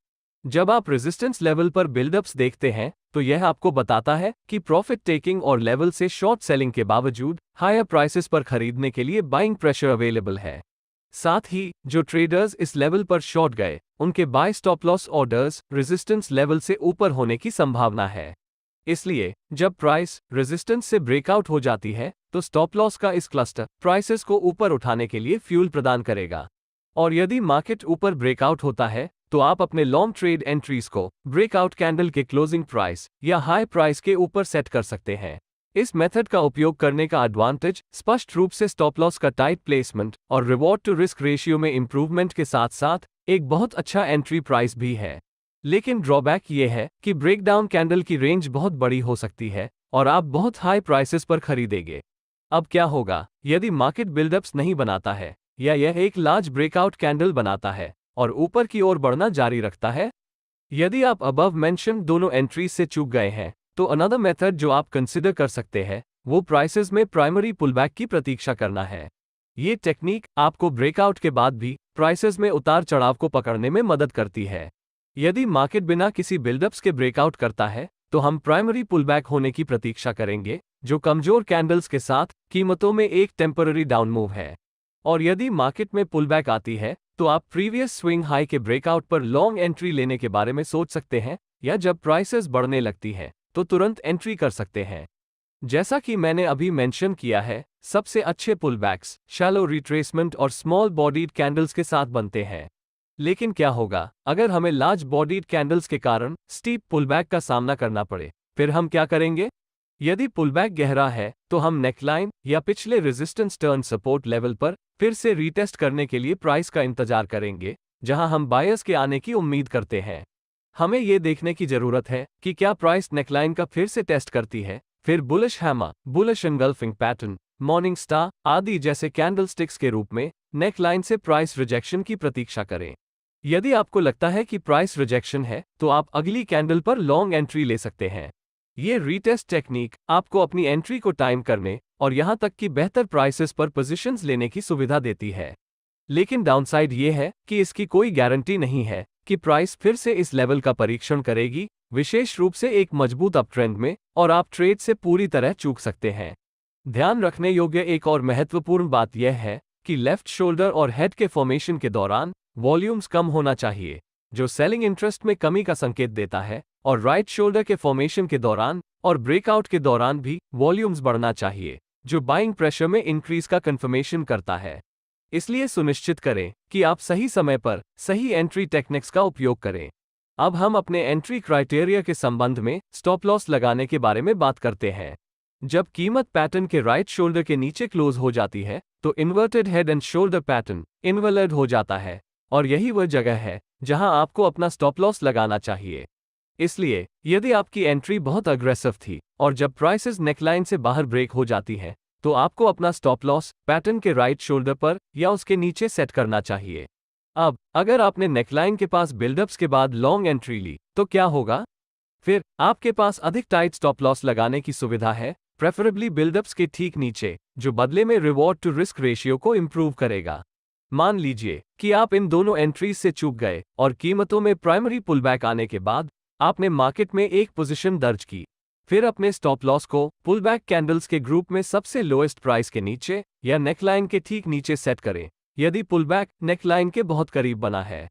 जब आप रेजिस्टेंस लेवल पर बिल्डअप्स देखते हैं तो यह आपको बताता है कि प्रॉफिट टेकिंग और लेवल से शॉर्ट सेलिंग के बावजूद हायर प्राइसेस पर खरीदने के लिए बाइंग प्रेशर अवेलेबल है। साथ ही जो ट्रेडर्स इस लेवल पर शॉर्ट गए उनके buy stop loss orders resistance level से ऊपर होने की संभावना है। इसलिए जब प्राइस रेजिस्टेंस से ब्रेकआउट हो जाती है तो स्टॉप लॉस का इस क्लस्टर प्राइसेस को ऊपर उठाने के लिए फ्यूल प्रदान करेगा। और यदि मार्केट ऊपर ब्रेकआउट होता है तो आप अपने लॉन्ग ट्रेड एंट्रीज को ब्रेकआउट कैंडल के क्लोजिंग प्राइस या हाई प्राइस के ऊपर सेट कर सकते हैं। इस मेथड का उपयोग करने का एडवांटेज स्पष्ट रूप से स्टॉप लॉस का टाइट प्लेसमेंट और रिवॉर्ड टू रिस्क रेशियो में इंप्रूवमेंट के साथ साथ एक बहुत अच्छा एंट्री प्राइस भी है। लेकिन ड्रॉबैक ये है कि ब्रेकडाउन कैंडल की रेंज बहुत बड़ी हो सकती है और आप बहुत हाई प्राइसेस पर खरीदेंगे। अब क्या होगा यदि मार्केट बिल्डअप्स नहीं बनाता है या यह एक लार्ज ब्रेकआउट कैंडल बनाता है और ऊपर की ओर बढ़ना जारी रखता है? यदि आप अबव मेंशन दोनों एंट्रीज से चूक गए हैं तो अनदर मेथड जो आप कंसिडर कर सकते हैं वो प्राइसेस में प्राइमरी पुलबैक की प्रतीक्षा करना है। ये टेक्निक आपको ब्रेकआउट के बाद भी प्राइसेस में उतार चढ़ाव को पकड़ने में मदद करती है। यदि मार्केट बिना किसी बिल्डअप्स के ब्रेकआउट करता है तो हम प्राइमरी पुलबैक होने की प्रतीक्षा करेंगे जो कमजोर कैंडल्स के साथ कीमतों में एक टेम्पररी डाउन मूव है। और यदि मार्केट में पुलबैक आती है तो आप प्रीवियस स्विंग हाई के ब्रेकआउट पर लॉन्ग एंट्री लेने के बारे में सोच सकते हैं या जब प्राइसेस बढ़ने लगती है तो तुरंत एंट्री कर सकते हैं। जैसा कि मैंने अभी मेंशन किया है, सबसे अच्छे पुलबैक्स शैलो रिट्रेसमेंट और स्मॉल बॉडीड कैंडल्स के साथ बनते हैं। लेकिन क्या होगा अगर हमें लार्ज बॉडीड कैंडल्स के कारण स्टीप पुलबैक का सामना करना पड़े? फिर हम क्या करेंगे? यदि पुलबैक गहरा है तो हम नेकलाइन या पिछले रेजिस्टेंस टर्न सपोर्ट लेवल पर फिर से रीटेस्ट करने के लिए प्राइस का इंतजार करेंगे जहां हम बायर्स के आने की उम्मीद करते हैं। हमें यह देखने की जरूरत है कि क्या प्राइस नेकलाइन का फिर से टेस्ट करती है, फिर bullish hammer, bullish engulfing pattern, morning star आदि जैसे कैंडलस्टिक्स के रूप में नेकलाइन से प्राइस रिजेक्शन की प्रतीक्षा करें। यदि आपको लगता है कि प्राइस रिजेक्शन है तो आप अगली कैंडल पर लॉन्ग एंट्री ले सकते हैं। ये रीटेस्ट टेक्निक आपको अपनी एंट्री को टाइम करने और यहां तक कि बेहतर प्राइसेस पर पोजीशंस लेने की सुविधा देती है। लेकिन डाउनसाइड ये है कि इसकी कोई गारंटी नहीं है कि प्राइस फिर से इस लेवल का परीक्षण करेगी, विशेष रूप से एक मजबूत अपट्रेंड में, और आप ट्रेड से पूरी तरह चूक सकते हैं। ध्यान रखने योग्य एक और महत्वपूर्ण बात यह है कि लेफ्ट शोल्डर और हेड के फॉर्मेशन के दौरान वॉल्यूम्स कम होना चाहिए, जो सेलिंग इंटरेस्ट में कमी का संकेत देता है, और राइट शोल्डर के फॉर्मेशन के दौरान और ब्रेकआउट के दौरान भी वॉल्यूम्स बढ़ना चाहिए, जो बाइंग प्रेशर में इंक्रीज का कंफर्मेशन करता है। इसलिए सुनिश्चित करें कि आप सही समय पर सही एंट्री टेक्निक्स का उपयोग करें। अब हम अपने एंट्री क्राइटेरिया के संबंध में स्टॉप लॉस लगाने के बारे में बात करते हैं। जब कीमत पैटर्न के राइट शोल्डर के नीचे क्लोज हो जाती है तो inverted head and shoulder pattern involute हो जाता है, और यही वह जगह है जहां आपको अपना स्टॉप लॉस लगाना चाहिए। इसलिए यदि आपकी एंट्री बहुत अग्रेसिव थी और जब प्राइसेस नेकलाइन से बाहर ब्रेक हो जाती है तो आपको अपना स्टॉप लॉस पैटर्न के राइट शोल्डर पर या उसके नीचे सेट करना चाहिए। अब अगर आपने नेकलाइन के पास बिल्डअप्स के बाद लॉन्ग एंट्री ली तो क्या होगा? फिर आपके पास अधिक टाइट स्टॉप लॉस लगाने की सुविधा है, प्रेफरेबली बिल्डअप्स के ठीक नीचे, जो बदले में रिवॉर्ड टू रिस्क रेशियो को इंप्रूव करेगा। मान लीजिए कि आप इन दोनों एंट्रीज से चूक गए और कीमतों में प्राइमरी पुलबैक आने के बाद आपने मार्केट में एक पोजीशन दर्ज की। फिर अपने स्टॉप लॉस को पुलबैक कैंडल्स के ग्रुप में सबसे लोएस्ट प्राइस के नीचे या नेकलाइन के ठीक नीचे सेट करें, यदि पुलबैक नेकलाइन के बहुत करीब बना है।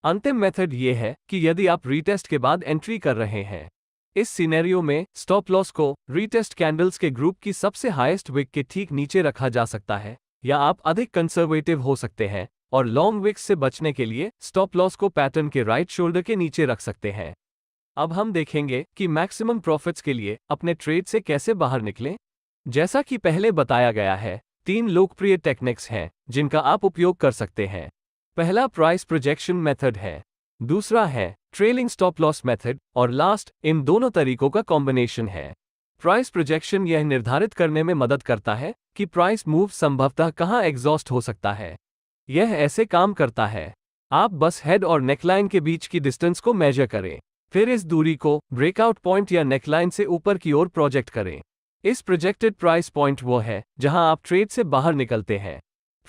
अंतिम मेथड ये है कि यदि आप रीटेस्ट के बाद एंट्री कर रहे हैं, इस सिनेरियो में स्टॉप लॉस को रीटेस्ट कैंडल्स के ग्रुप की सबसे हाईएस्ट विक के ठीक नीचे रखा जा सकता है, या आप अधिक कंजर्वेटिव हो सकते हैं और लॉन्ग विक्स से बचने के लिए स्टॉप लॉस को पैटर्न के राइट शोल्डर के नीचे रख सकते हैं। अब हम देखेंगे कि मैक्सिमम प्रॉफिट्स के लिए अपने ट्रेड से कैसे बाहर निकलें। जैसा कि पहले बताया गया है, 3 लोकप्रिय टेक्निक्स हैं जिनका आप उपयोग कर सकते हैं। पहला प्राइस प्रोजेक्शन मेथड है, दूसरा है ट्रेलिंग स्टॉप लॉस मेथड और लास्ट इन दोनों तरीकों का कॉम्बिनेशन है। प्राइस प्रोजेक्शन यह निर्धारित करने में मदद करता है कि प्राइस मूव संभवतः कहां एग्जॉस्ट हो सकता है। यह ऐसे काम करता है, आप बस हेड और नेकलाइन के बीच की डिस्टेंस को मेजर करें, फिर इस दूरी को ब्रेकआउट पॉइंट या नेकलाइन से ऊपर की ओर प्रोजेक्ट करें। इस प्रोजेक्टेड प्राइस पॉइंट वो है जहां आप ट्रेड से बाहर निकलते हैं।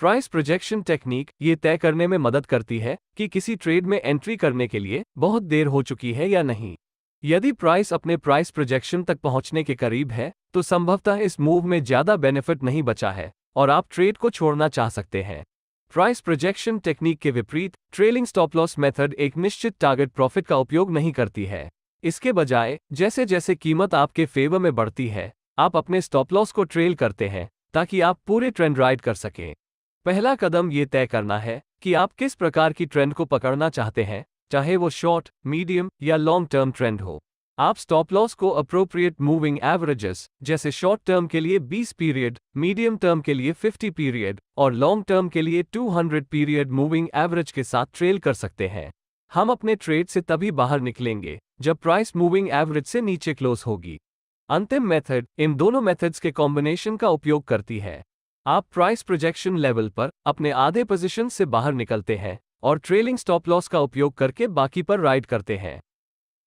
प्राइस प्रोजेक्शन टेक्निक ये तय करने में मदद करती है कि किसी ट्रेड में एंट्री करने के लिए बहुत देर हो चुकी है या नहीं। यदि प्राइस अपने प्राइस प्रोजेक्शन तक पहुंचने के करीब है, तो संभवतः इस मूव में ज्यादा बेनिफिट नहीं बचा है और आप ट्रेड को छोड़ना चाह सकते हैं। प्राइस प्रोजेक्शन टेक्निक के विपरीत ट्रेलिंग स्टॉप लॉस मेथड एक निश्चित टारगेट प्रॉफिट का उपयोग नहीं करती है। इसके बजाय जैसे जैसे कीमत आपके फेवर में बढ़ती है, आप अपने स्टॉप लॉस को ट्रेल करते हैं ताकि आप पूरे ट्रेंड राइड कर सकें। पहला कदम ये तय करना है कि आप किस प्रकार की ट्रेंड को पकड़ना चाहते हैं, चाहे वो शॉर्ट, मीडियम या लॉन्ग टर्म ट्रेंड हो। आप स्टॉप लॉस को अप्रोप्रिएट मूविंग एवरेजेस जैसे शॉर्ट टर्म के लिए 20 पीरियड, मीडियम टर्म के लिए 50 पीरियड और लॉन्ग टर्म के लिए 200 पीरियड मूविंग एवरेज के साथ ट्रेल कर सकते हैं। हम अपने ट्रेड से तभी बाहर निकलेंगे जब प्राइस मूविंग एवरेज से नीचे क्लोज होगी। अंतिम मेथड इन दोनों मेथड्स के कॉम्बिनेशन का उपयोग करती है। आप प्राइस प्रोजेक्शन लेवल पर अपने आधे पोजीशन से बाहर निकलते हैं और ट्रेलिंग स्टॉप लॉस का उपयोग करके बाकी पर राइड करते हैं।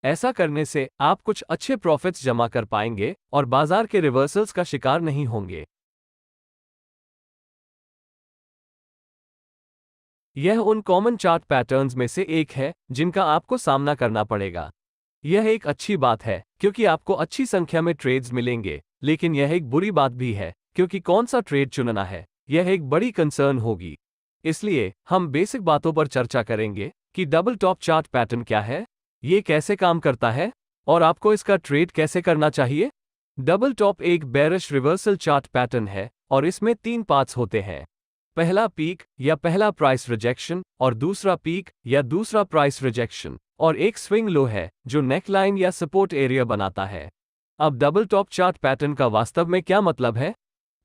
ऐसा करने से आप कुछ अच्छे प्रॉफिट्स जमा कर पाएंगे और बाजार के रिवर्सल्स का शिकार नहीं होंगे। यह उन कॉमन चार्ट पैटर्न्स में से एक है जिनका आपको सामना करना पड़ेगा। यह एक अच्छी बात है क्योंकि आपको अच्छी संख्या में ट्रेड्स मिलेंगे, लेकिन यह एक बुरी बात भी है क्योंकि कौन सा ट्रेड चुनना है यह एक बड़ी कंसर्न होगी। इसलिए हम बेसिक बातों पर चर्चा करेंगे कि डबल टॉप चार्ट पैटर्न क्या है, ये कैसे काम करता है और आपको इसका ट्रेड कैसे करना चाहिए। डबल टॉप एक बेरिश रिवर्सल चार्ट पैटर्न है और इसमें 3 पार्ट्स होते हैं। पहला पीक या पहला प्राइस रिजेक्शन और दूसरा पीक या दूसरा प्राइस रिजेक्शन और एक स्विंग लो है जो नेकलाइन या सपोर्ट एरिया बनाता है। अब डबल टॉप चार्ट पैटर्न का वास्तव में क्या मतलब है?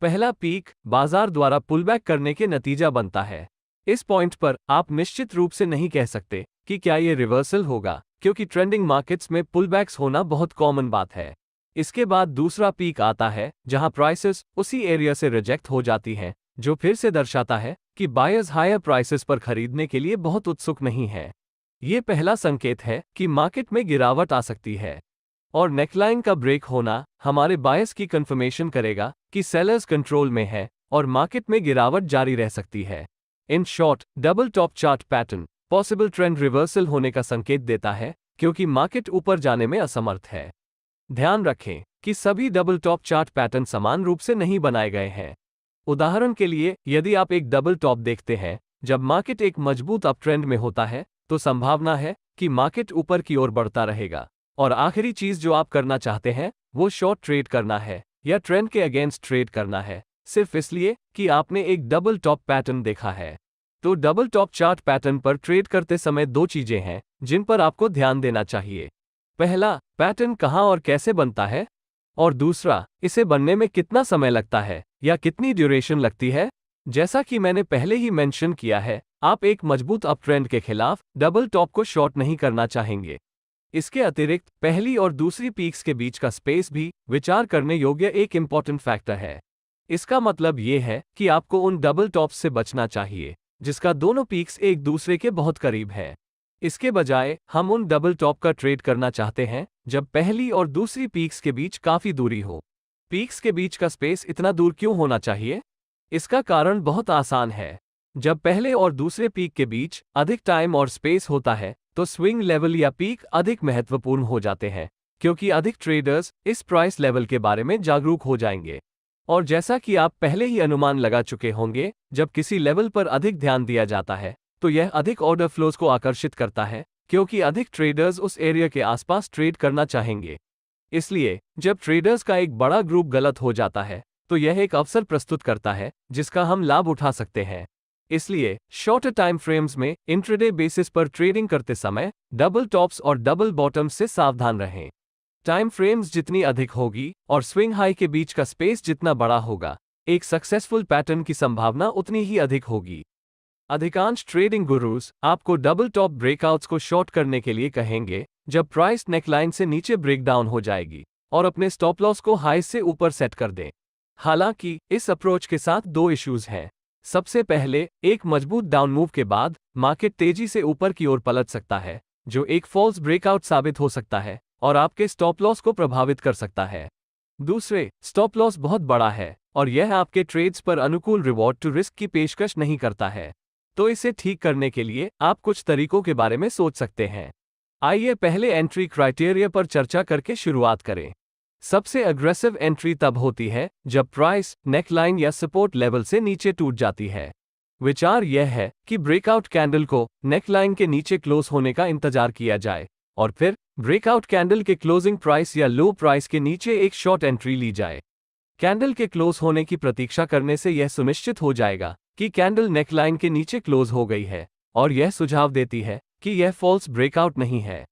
पहला पीक बाजार द्वारा पुलबैक करने के नतीजा बनता है। इस पॉइंट पर आप निश्चित रूप से नहीं कह सकते कि क्या ये रिवर्सल होगा, क्योंकि ट्रेंडिंग मार्केट्स में पुलबैक्स होना बहुत कॉमन बात है। इसके बाद दूसरा पीक आता है जहां प्राइसेस उसी एरिया से रिजेक्ट हो जाती हैं, जो फिर से दर्शाता है कि बायर्स हायर प्राइसेस पर खरीदने के लिए बहुत उत्सुक नहीं है। ये पहला संकेत है कि मार्केट में गिरावट आ सकती है। और नेकलाइन का ब्रेक होना हमारे बायस की कंफर्मेशन करेगा कि सेलर्स कंट्रोल में है और मार्केट में गिरावट जारी रह सकती है। In short, double top chart pattern possible trend reversal होने का संकेत देता है क्योंकि मार्केट ऊपर जाने में असमर्थ है। ध्यान रखें कि सभी डबल टॉप चार्ट पैटर्न समान रूप से नहीं बनाए गए हैं। उदाहरण के लिए, यदि आप एक डबल टॉप देखते हैं जब मार्केट एक मजबूत अप ट्रेंड में होता है, तो संभावना है कि मार्केट ऊपर की ओर बढ़ता रहेगा। और आखिरी चीज जो आप करना चाहते हैं वो शॉर्ट ट्रेड करना है या ट्रेंड के अगेंस्ट ट्रेड करना है, सिर्फ इसलिए कि आपने एक डबल टॉप पैटर्न देखा है। तो डबल टॉप चार्ट पैटर्न पर ट्रेड करते समय 2 चीजें हैं जिन पर आपको ध्यान देना चाहिए। पहला, पैटर्न कहां और कैसे बनता है, और दूसरा, इसे बनने में कितना समय लगता है या कितनी ड्यूरेशन लगती है। जैसा कि मैंने पहले ही मेंशन किया है, आप एक मजबूत अप ट्रेंड के खिलाफ डबल टॉप को शॉर्ट नहीं करना चाहेंगे। इसके अतिरिक्त पहली और दूसरी पीक्स के बीच का स्पेस भी विचार करने योग्य एक इम्पॉर्टेंट फैक्टर है। इसका मतलब ये है कि आपको उन डबल टॉप्स से बचना चाहिए जिसका दोनों पीक्स एक दूसरे के बहुत करीब है। इसके बजाय हम उन डबल टॉप का ट्रेड करना चाहते हैं जब पहली और दूसरी पीक्स के बीच काफी दूरी हो। पीक्स के बीच का स्पेस इतना दूर क्यों होना चाहिए? इसका कारण बहुत आसान है। जब पहले और दूसरे पीक के बीच अधिक टाइम और स्पेस होता है तो स्विंग लेवल या पीक अधिक महत्वपूर्ण हो जाते हैं, क्योंकि अधिक ट्रेडर्स इस प्राइस लेवल के बारे में जागरूक हो जाएंगे। और जैसा कि आप पहले ही अनुमान लगा चुके होंगे, जब किसी लेवल पर अधिक ध्यान दिया जाता है तो यह अधिक ऑर्डर फ्लोज को आकर्षित करता है, क्योंकि अधिक ट्रेडर्स उस एरिया के आसपास ट्रेड करना चाहेंगे। इसलिए जब ट्रेडर्स का एक बड़ा ग्रुप गलत हो जाता है तो यह एक अवसर प्रस्तुत करता है जिसका हम लाभ उठा सकते हैं। इसलिए शॉर्टर टाइम फ्रेम्स में इंट्राडे बेसिस पर ट्रेडिंग करते समय डबल टॉप्स और डबल बॉटम्स से सावधान रहें। टाइम फ्रेम्स जितनी अधिक होगी और स्विंग हाई के बीच का स्पेस जितना बड़ा होगा, एक सक्सेसफुल पैटर्न की संभावना उतनी ही अधिक होगी। अधिकांश ट्रेडिंग गुरुज आपको डबल टॉप ब्रेकआउट्स को शॉर्ट करने के लिए कहेंगे जब प्राइस नेकलाइन से नीचे ब्रेकडाउन हो जाएगी और अपने स्टॉप लॉस को हाई से ऊपर सेट कर दें। हालांकि इस अप्रोच के साथ दो इश्यूज हैं। सबसे पहले, एक मजबूत डाउन मूव के बाद मार्केट तेजी से ऊपर की ओर पलट सकता है, जो एक फॉल्स ब्रेकआउट साबित हो सकता है और आपके स्टॉप लॉस को प्रभावित कर सकता है। दूसरे, स्टॉप लॉस बहुत बड़ा है और यह आपके ट्रेड्स पर अनुकूल रिवॉर्ड टू रिस्क की पेशकश नहीं करता है। तो इसे ठीक करने के लिए आप कुछ तरीकों के बारे में सोच सकते हैं। आइए पहले एंट्री क्राइटेरिया पर चर्चा करके शुरुआत करें। सबसे अग्रेसिव एंट्री तब होती है जब प्राइस नेकलाइन या सपोर्ट लेवल से नीचे टूट जाती है। विचार यह है कि ब्रेकआउट कैंडल को नेकलाइन के नीचे क्लोज होने का इंतजार किया जाए और फिर ब्रेकआउट कैंडल के क्लोजिंग प्राइस या लो प्राइस के नीचे एक शॉर्ट एंट्री ली जाए। कैंडल के क्लोज होने की प्रतीक्षा करने से यह सुनिश्चित हो जाएगा कि कैंडल नेकलाइन के नीचे क्लोज हो गई है और यह सुझाव देती है कि यह फॉल्स ब्रेकआउट नहीं है।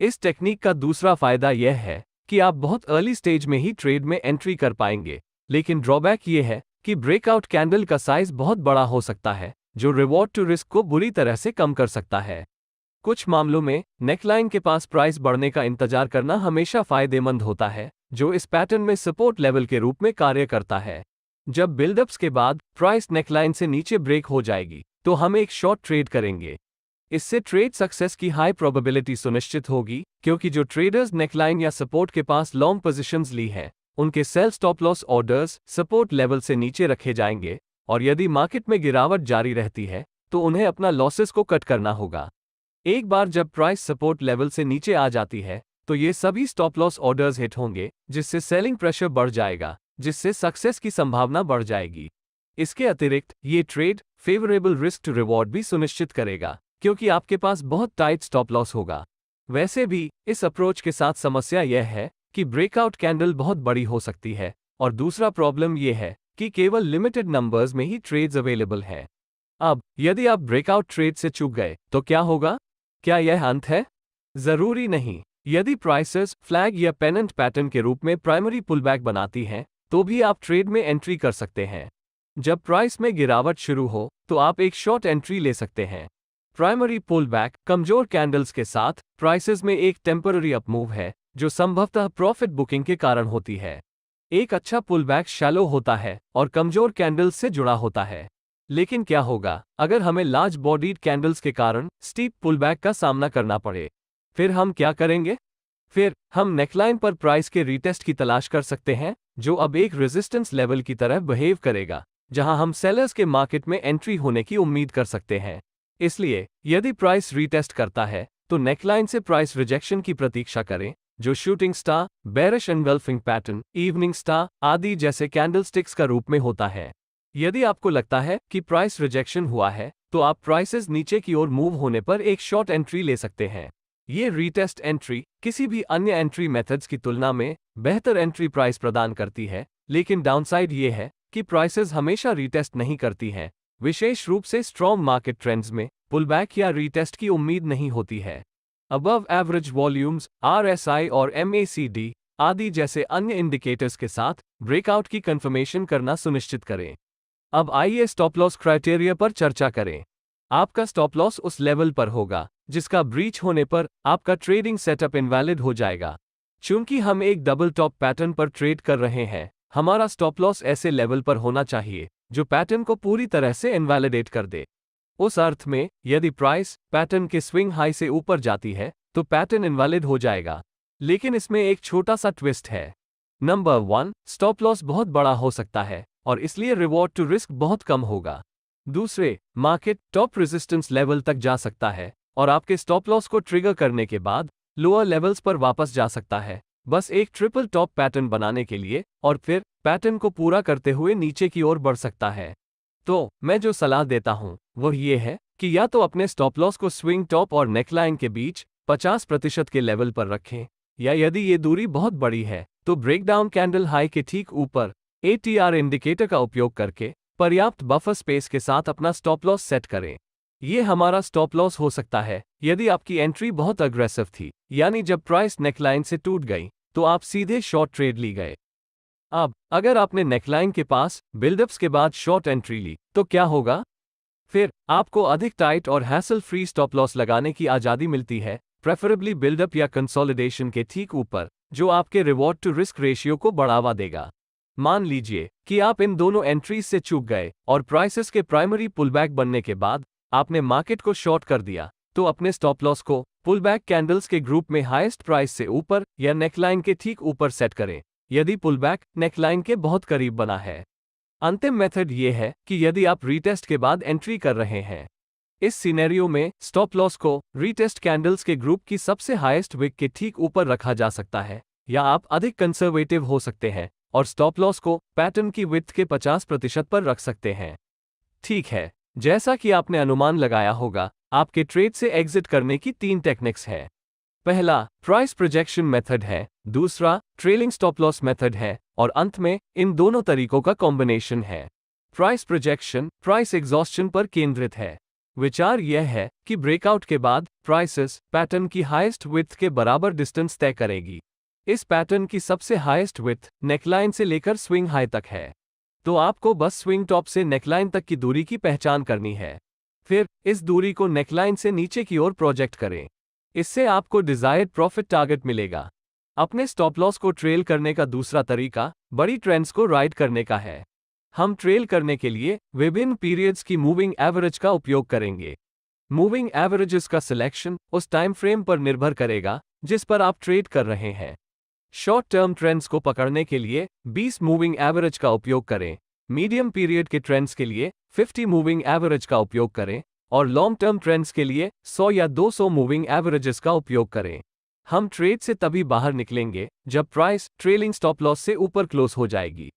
इस टेक्निक का दूसरा फायदा यह है कि आप बहुत अर्ली स्टेज में ही ट्रेड में एंट्री कर पाएंगे, लेकिन ड्रॉबैक यह है कि ब्रेकआउट कैंडल का साइज बहुत बड़ा हो सकता है, जो रिवॉर्ड टू रिस्क को बुरी तरह से कम कर सकता है। कुछ मामलों में नेकलाइन के पास प्राइस बढ़ने का इंतजार करना हमेशा फायदेमंद होता है, जो इस पैटर्न में सपोर्ट लेवल के रूप में कार्य करता है। जब बिल्डअप्स के बाद प्राइस नेकलाइन से नीचे ब्रेक हो जाएगी, तो हम एक शॉर्ट ट्रेड करेंगे। इससे ट्रेड सक्सेस की हाई प्रोबेबिलिटी सुनिश्चित होगी, क्योंकि जो ट्रेडर्स नेकलाइन या सपोर्ट के पास लॉन्ग पोजीशंस ली है, उनके sell stop loss orders support level से नीचे रखे जाएंगे और यदि मार्केट में गिरावट जारी रहती है, तो उन्हें अपना लॉसेस को कट करना होगा। एक बार जब प्राइस सपोर्ट लेवल से नीचे आ जाती है, तो ये सभी स्टॉप लॉस ऑर्डर्स हिट होंगे, जिससे सेलिंग प्रेशर बढ़ जाएगा, जिससे सक्सेस की संभावना बढ़ जाएगी। इसके अतिरिक्त ये trade favourable risk to reward भी सुनिश्चित करेगा, क्योंकि आपके पास बहुत टाइट स्टॉप लॉस होगा। वैसे भी इस अप्रोच के साथ समस्या यह है कि ब्रेकआउट कैंडल बहुत बड़ी हो सकती है और दूसरा प्रॉब्लम यह है कि केवल लिमिटेड नंबर्स में ही ट्रेड्स अवेलेबल हैं। अब यदि आप ब्रेकआउट ट्रेड से चूक गए तो क्या होगा? क्या यह अंत है? जरूरी नहीं। यदि प्राइसेस फ्लैग या पेनेंट पैटर्न के रूप में प्राइमरी पुलबैक बनाती हैं, तो भी आप ट्रेड में एंट्री कर सकते हैं। जब प्राइस में गिरावट शुरू हो, तो आप एक शॉर्ट एंट्री ले सकते हैं। प्राइमरी पुलबैक कमजोर कैंडल्स के साथ प्राइसेस में एक टेम्पररी अपमूव है, जो संभवतः प्रॉफिट बुकिंग के कारण होती है। एक अच्छा पुलबैक शैलो होता है और कमजोर कैंडल्स से जुड़ा होता है। लेकिन क्या होगा अगर हमें लार्ज बॉडीड कैंडल्स के कारण स्टीप पुलबैक का सामना करना पड़े? फिर हम क्या करेंगे? फिर हम नेकलाइन पर प्राइस के रीटेस्ट की तलाश कर सकते हैं, जो अब एक रेजिस्टेंस लेवल की तरह बिहेव करेगा, जहां हम सेलर्स के मार्केट में एंट्री होने की उम्मीद कर सकते हैं। इसलिए यदि प्राइस रीटेस्ट करता है, तो नेकलाइन से प्राइस रिजेक्शन की प्रतीक्षा करें, जो shooting star, bearish engulfing pattern, evening star आदि जैसे कैंडलस्टिक्स का रूप में होता है। यदि आपको लगता है कि प्राइस रिजेक्शन हुआ है, तो आप प्राइसेस नीचे की ओर मूव होने पर एक शॉर्ट एंट्री ले सकते हैं। ये रीटेस्ट एंट्री किसी भी अन्य एंट्री मेथड्स की तुलना में बेहतर एंट्री प्राइस प्रदान करती है, लेकिन डाउनसाइड ये है कि प्राइसेस हमेशा रीटेस्ट नहीं करती हैं। विशेष रूप से स्ट्रॉन्ग मार्केट ट्रेंड्स में पुलबैक या रीटेस्ट की उम्मीद नहीं होती है। अबव एवरेज वॉल्यूम्स, RSI और MACD आदि जैसे अन्य इंडिकेटर्स के साथ ब्रेकआउट की कंफर्मेशन करना सुनिश्चित करें। अब आइए स्टॉप लॉस क्राइटेरिया पर चर्चा करें। आपका स्टॉप लॉस उस लेवल पर होगा जिसका ब्रीच होने पर आपका ट्रेडिंग सेटअप इनवैलिड हो जाएगा। चूंकि हम एक डबल टॉप पैटर्न पर ट्रेड कर रहे हैं, हमारा स्टॉप लॉस ऐसे लेवल पर होना चाहिए जो पैटर्न को पूरी तरह से इनवैलिडेट कर दे। उस अर्थ में यदि प्राइस पैटर्न के स्विंग हाई से ऊपर जाती है, तो पैटर्न इनवैलिड हो जाएगा। लेकिन इसमें एक छोटा सा ट्विस्ट है। नंबर 1, स्टॉप लॉस बहुत बड़ा हो सकता है और इसलिए रिवॉर्ड टू रिस्क बहुत कम होगा। दूसरे, मार्केट टॉप रेजिस्टेंस लेवल तक जा सकता है और आपके स्टॉप लॉस को ट्रिगर करने के बाद लोअर लेवल्स पर वापस जा सकता है, बस एक ट्रिपल टॉप पैटर्न बनाने के लिए, और फिर पैटर्न को पूरा करते हुए नीचे की ओर बढ़ सकता है। तो मैं जो सलाह देता हूं वह ये है कि या तो अपने स्टॉप लॉस को स्विंग टॉप और नेकलाइन के बीच 50% के लेवल पर रखें, या यदि ये दूरी बहुत बड़ी है तो ब्रेकडाउन कैंडल हाई के ठीक ऊपर ATR इंडिकेटर का उपयोग करके पर्याप्त बफर स्पेस के साथ अपना स्टॉप लॉस सेट करें। ये हमारा स्टॉप लॉस हो सकता है यदि आपकी एंट्री बहुत अग्रेसिव थी, यानी जब प्राइस नेकलाइन से टूट गई तो आप सीधे शॉर्ट ट्रेड ली गए। अब अगर आपने नेकलाइन के पास बिल्डअप्स के बाद शॉर्ट एंट्री ली तो क्या होगा? फिर आपको अधिक टाइट और हैसल फ्री स्टॉप लॉस लगाने की आज़ादी मिलती है, प्रेफरेबली बिल्डअप या कंसोलिडेशन के ठीक ऊपर, जो आपके रिवॉर्ड टू रिस्क रेशियो को बढ़ावा देगा। मान लीजिए कि आप इन दोनों एंट्रीज से चूक गए और प्राइसेस के प्राइमरी पुलबैक बनने के बाद आपने मार्केट को शॉर्ट कर दिया, तो अपने स्टॉप लॉस को पुलबैक कैंडल्स के ग्रुप में हाईएस्ट प्राइस से ऊपर या नेकलाइन के ठीक ऊपर सेट करें, यदि पुलबैक नेकलाइन के बहुत करीब बना है। अंतिम मेथड ये है कि यदि आप रीटेस्ट के बाद एंट्री कर रहे हैं, इस सिनेरियो में स्टॉप लॉस को रीटेस्ट कैंडल्स के ग्रुप की सबसे हाईएस्ट विक के ठीक ऊपर रखा जा सकता है, या आप अधिक कंजर्वेटिव हो सकते हैं और स्टॉप लॉस को पैटर्न की विड्थ के 50% पर रख सकते हैं। ठीक है, जैसा कि आपने अनुमान लगाया होगा, आपके ट्रेड से एग्जिट करने की 3 टेक्निक्स हैं। पहला प्राइस प्रोजेक्शन मेथड है, दूसरा ट्रेलिंग स्टॉप लॉस मेथड है, और अंत में इन दोनों तरीकों का कॉम्बिनेशन है। प्राइस प्रोजेक्शन प्राइस एग्जॉस्शन पर केंद्रित है। विचार यह है कि ब्रेकआउट के बाद प्राइसेस पैटर्न की हाईएस्ट विड्थ के बराबर डिस्टेंस तय करेगी। इस पैटर्न की सबसे हाईएस्ट विड्थ नेकलाइन से लेकर स्विंग हाई तक है, तो आपको बस स्विंग टॉप से नेकलाइन तक की दूरी की पहचान करनी है। फिर इस दूरी को नेकलाइन से नीचे की ओर प्रोजेक्ट करें। इससे आपको डिजायर्ड प्रॉफिट टारगेट मिलेगा। अपने स्टॉप लॉस को ट्रेल करने का दूसरा तरीका बड़ी ट्रेंड्स को राइड करने का है। हम ट्रेल करने के लिए विभिन्न पीरियड्स की मूविंग एवरेज का उपयोग करेंगे। मूविंग एवरेजेस का सिलेक्शन उस टाइम फ्रेम पर निर्भर करेगा जिस पर आप ट्रेड कर रहे हैं। शॉर्ट टर्म ट्रेंड्स को पकड़ने के लिए 20 मूविंग एवरेज का उपयोग करें, मीडियम पीरियड के ट्रेंड्स के लिए 50 मूविंग एवरेज का उपयोग करें, और लॉन्ग टर्म ट्रेंड्स के लिए 100 या 200 मूविंग एवरेजेस का उपयोग करें। हम ट्रेड से तभी बाहर निकलेंगे जब प्राइस ट्रेलिंग स्टॉप लॉस से ऊपर क्लोज हो जाएगी।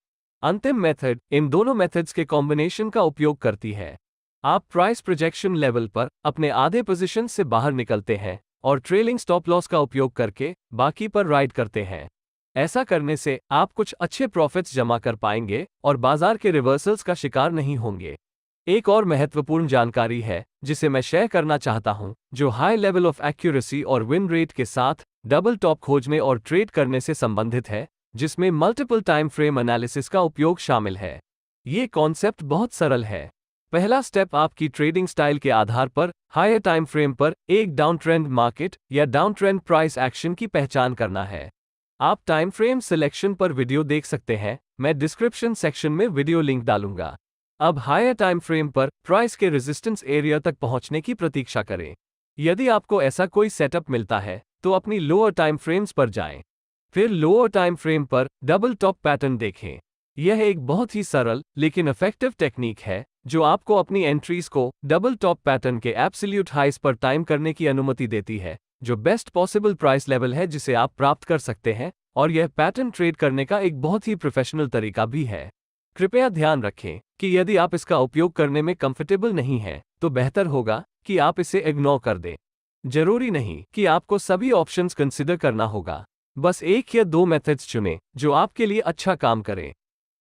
अंतिम मेथड इन दोनों मेथड्स के कॉम्बिनेशन का उपयोग करती है। आप प्राइस प्रोजेक्शन लेवल पर अपने आधे पोजीशन से बाहर निकलते हैं और ट्रेलिंग स्टॉप लॉस का उपयोग करके बाकी पर राइड करते हैं। ऐसा करने से आप कुछ अच्छे प्रॉफिट्स जमा कर पाएंगे और बाजार के रिवर्सल्स का शिकार नहीं होंगे। एक और महत्वपूर्ण जानकारी है जिसे मैं शेयर करना चाहता हूं, जो हाई लेवल ऑफ एक्यूरेसी और विन रेट के साथ डबल टॉप खोजने और ट्रेड करने से संबंधित है, जिसमें मल्टीपल टाइम फ्रेम एनालिसिस का उपयोग शामिल है। ये कॉन्सेप्ट बहुत सरल है। पहला स्टेप आपकी ट्रेडिंग स्टाइल के आधार पर हायर टाइम फ्रेम पर एक डाउन ट्रेंड मार्केट या डाउन ट्रेंड प्राइस एक्शन की पहचान करना है। आप टाइम फ्रेम सिलेक्शन पर वीडियो देख सकते हैं, मैं डिस्क्रिप्शन सेक्शन में वीडियो लिंक डालूंगा। अब हायर टाइम फ्रेम पर प्राइस के रेजिस्टेंस एरिया तक पहुंचने की प्रतीक्षा करें। यदि आपको ऐसा कोई सेटअप मिलता है तो अपनी लोअर टाइम फ्रेम्स पर जाएं। फिर लोअर टाइम फ्रेम पर डबल टॉप पैटर्न देखें। यह एक बहुत ही सरल लेकिन इफेक्टिव टेक्निक है जो आपको अपनी एंट्रीज को डबल टॉप पैटर्न के एब्सोल्यूट हाइस पर टाइम करने की अनुमति देती है, जो बेस्ट पॉसिबल प्राइस लेवल है जिसे आप प्राप्त कर सकते हैं, और यह पैटर्न ट्रेड करने का एक बहुत ही प्रोफेशनल तरीका भी है। कृपया ध्यान रखें कि यदि आप इसका उपयोग करने में कंफर्टेबल नहीं हैं, तो बेहतर होगा कि आप इसे इग्नोर कर दें। जरूरी नहीं कि आपको सभी ऑप्शंस कंसिडर करना होगा, बस एक या दो मेथड्स चुनें जो आपके लिए अच्छा काम करें।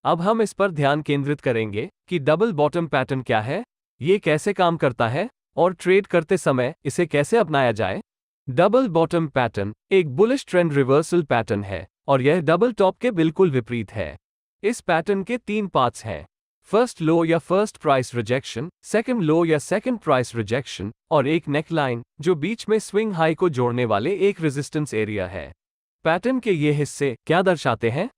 अब हम इस पर ध्यान केंद्रित करेंगे कि डबल बॉटम पैटर्न क्या है, ये कैसे काम करता है, और ट्रेड करते समय इसे कैसे अपनाया जाए। डबल बॉटम पैटर्न एक बुलिश ट्रेंड रिवर्सल पैटर्न है और यह डबल टॉप के बिल्कुल विपरीत है। इस पैटर्न के 3 पार्ट्स हैं, फर्स्ट लो या फर्स्ट प्राइस रिजेक्शन, सेकंड लो या सेकंड प्राइस रिजेक्शन, और एक नेकलाइन जो बीच में स्विंग हाई को जोड़ने वाले एक रेजिस्टेंस एरिया है। पैटर्न के ये हिस्से क्या दर्शाते हैं,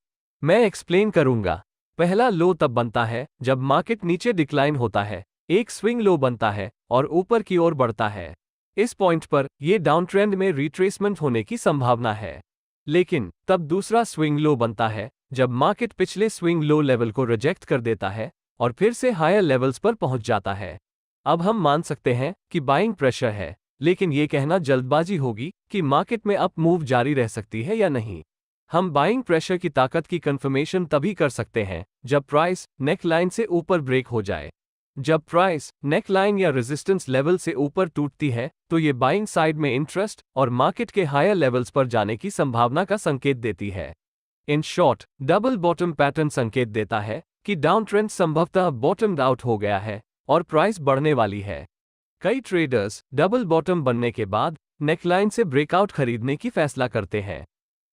मैं एक्सप्लेन करूंगा। पहला लो तब बनता है जब मार्केट नीचे डिक्लाइन होता है, एक स्विंग लो बनता है और ऊपर की ओर बढ़ता है। इस पॉइंट पर यह डाउन ट्रेंड में रिट्रेसमेंट होने की संभावना है। लेकिन तब दूसरा स्विंग लो बनता है जब मार्केट पिछले स्विंग लो लेवल को रिजेक्ट कर देता है और फिर से हायर लेवल्स पर पहुंच जाता है। अब हम मान सकते हैं कि बाइंग प्रेशर है, लेकिन यह कहना जल्दबाजी होगी कि मार्केट में अप मूव जारी रह सकती है या नहीं। हम बाइंग प्रेशर की ताकत की कंफर्मेशन तभी कर सकते हैं जब प्राइस नेक लाइन से ऊपर ब्रेक हो जाए। जब प्राइस नेक लाइन या रेजिस्टेंस लेवल से ऊपर टूटती है तो ये बाइंग साइड में इंटरेस्ट और मार्केट के हायर लेवल्स पर जाने की संभावना का संकेत देती है। In short, double bottom pattern संकेत देता है कि डाउन ट्रेंड संभवतः बॉटम्ड आउट हो गया है और प्राइस बढ़ने वाली है। कई ट्रेडर्स डबल बॉटम बनने के बाद नेकलाइन से ब्रेकआउट खरीदने की फैसला करते हैं,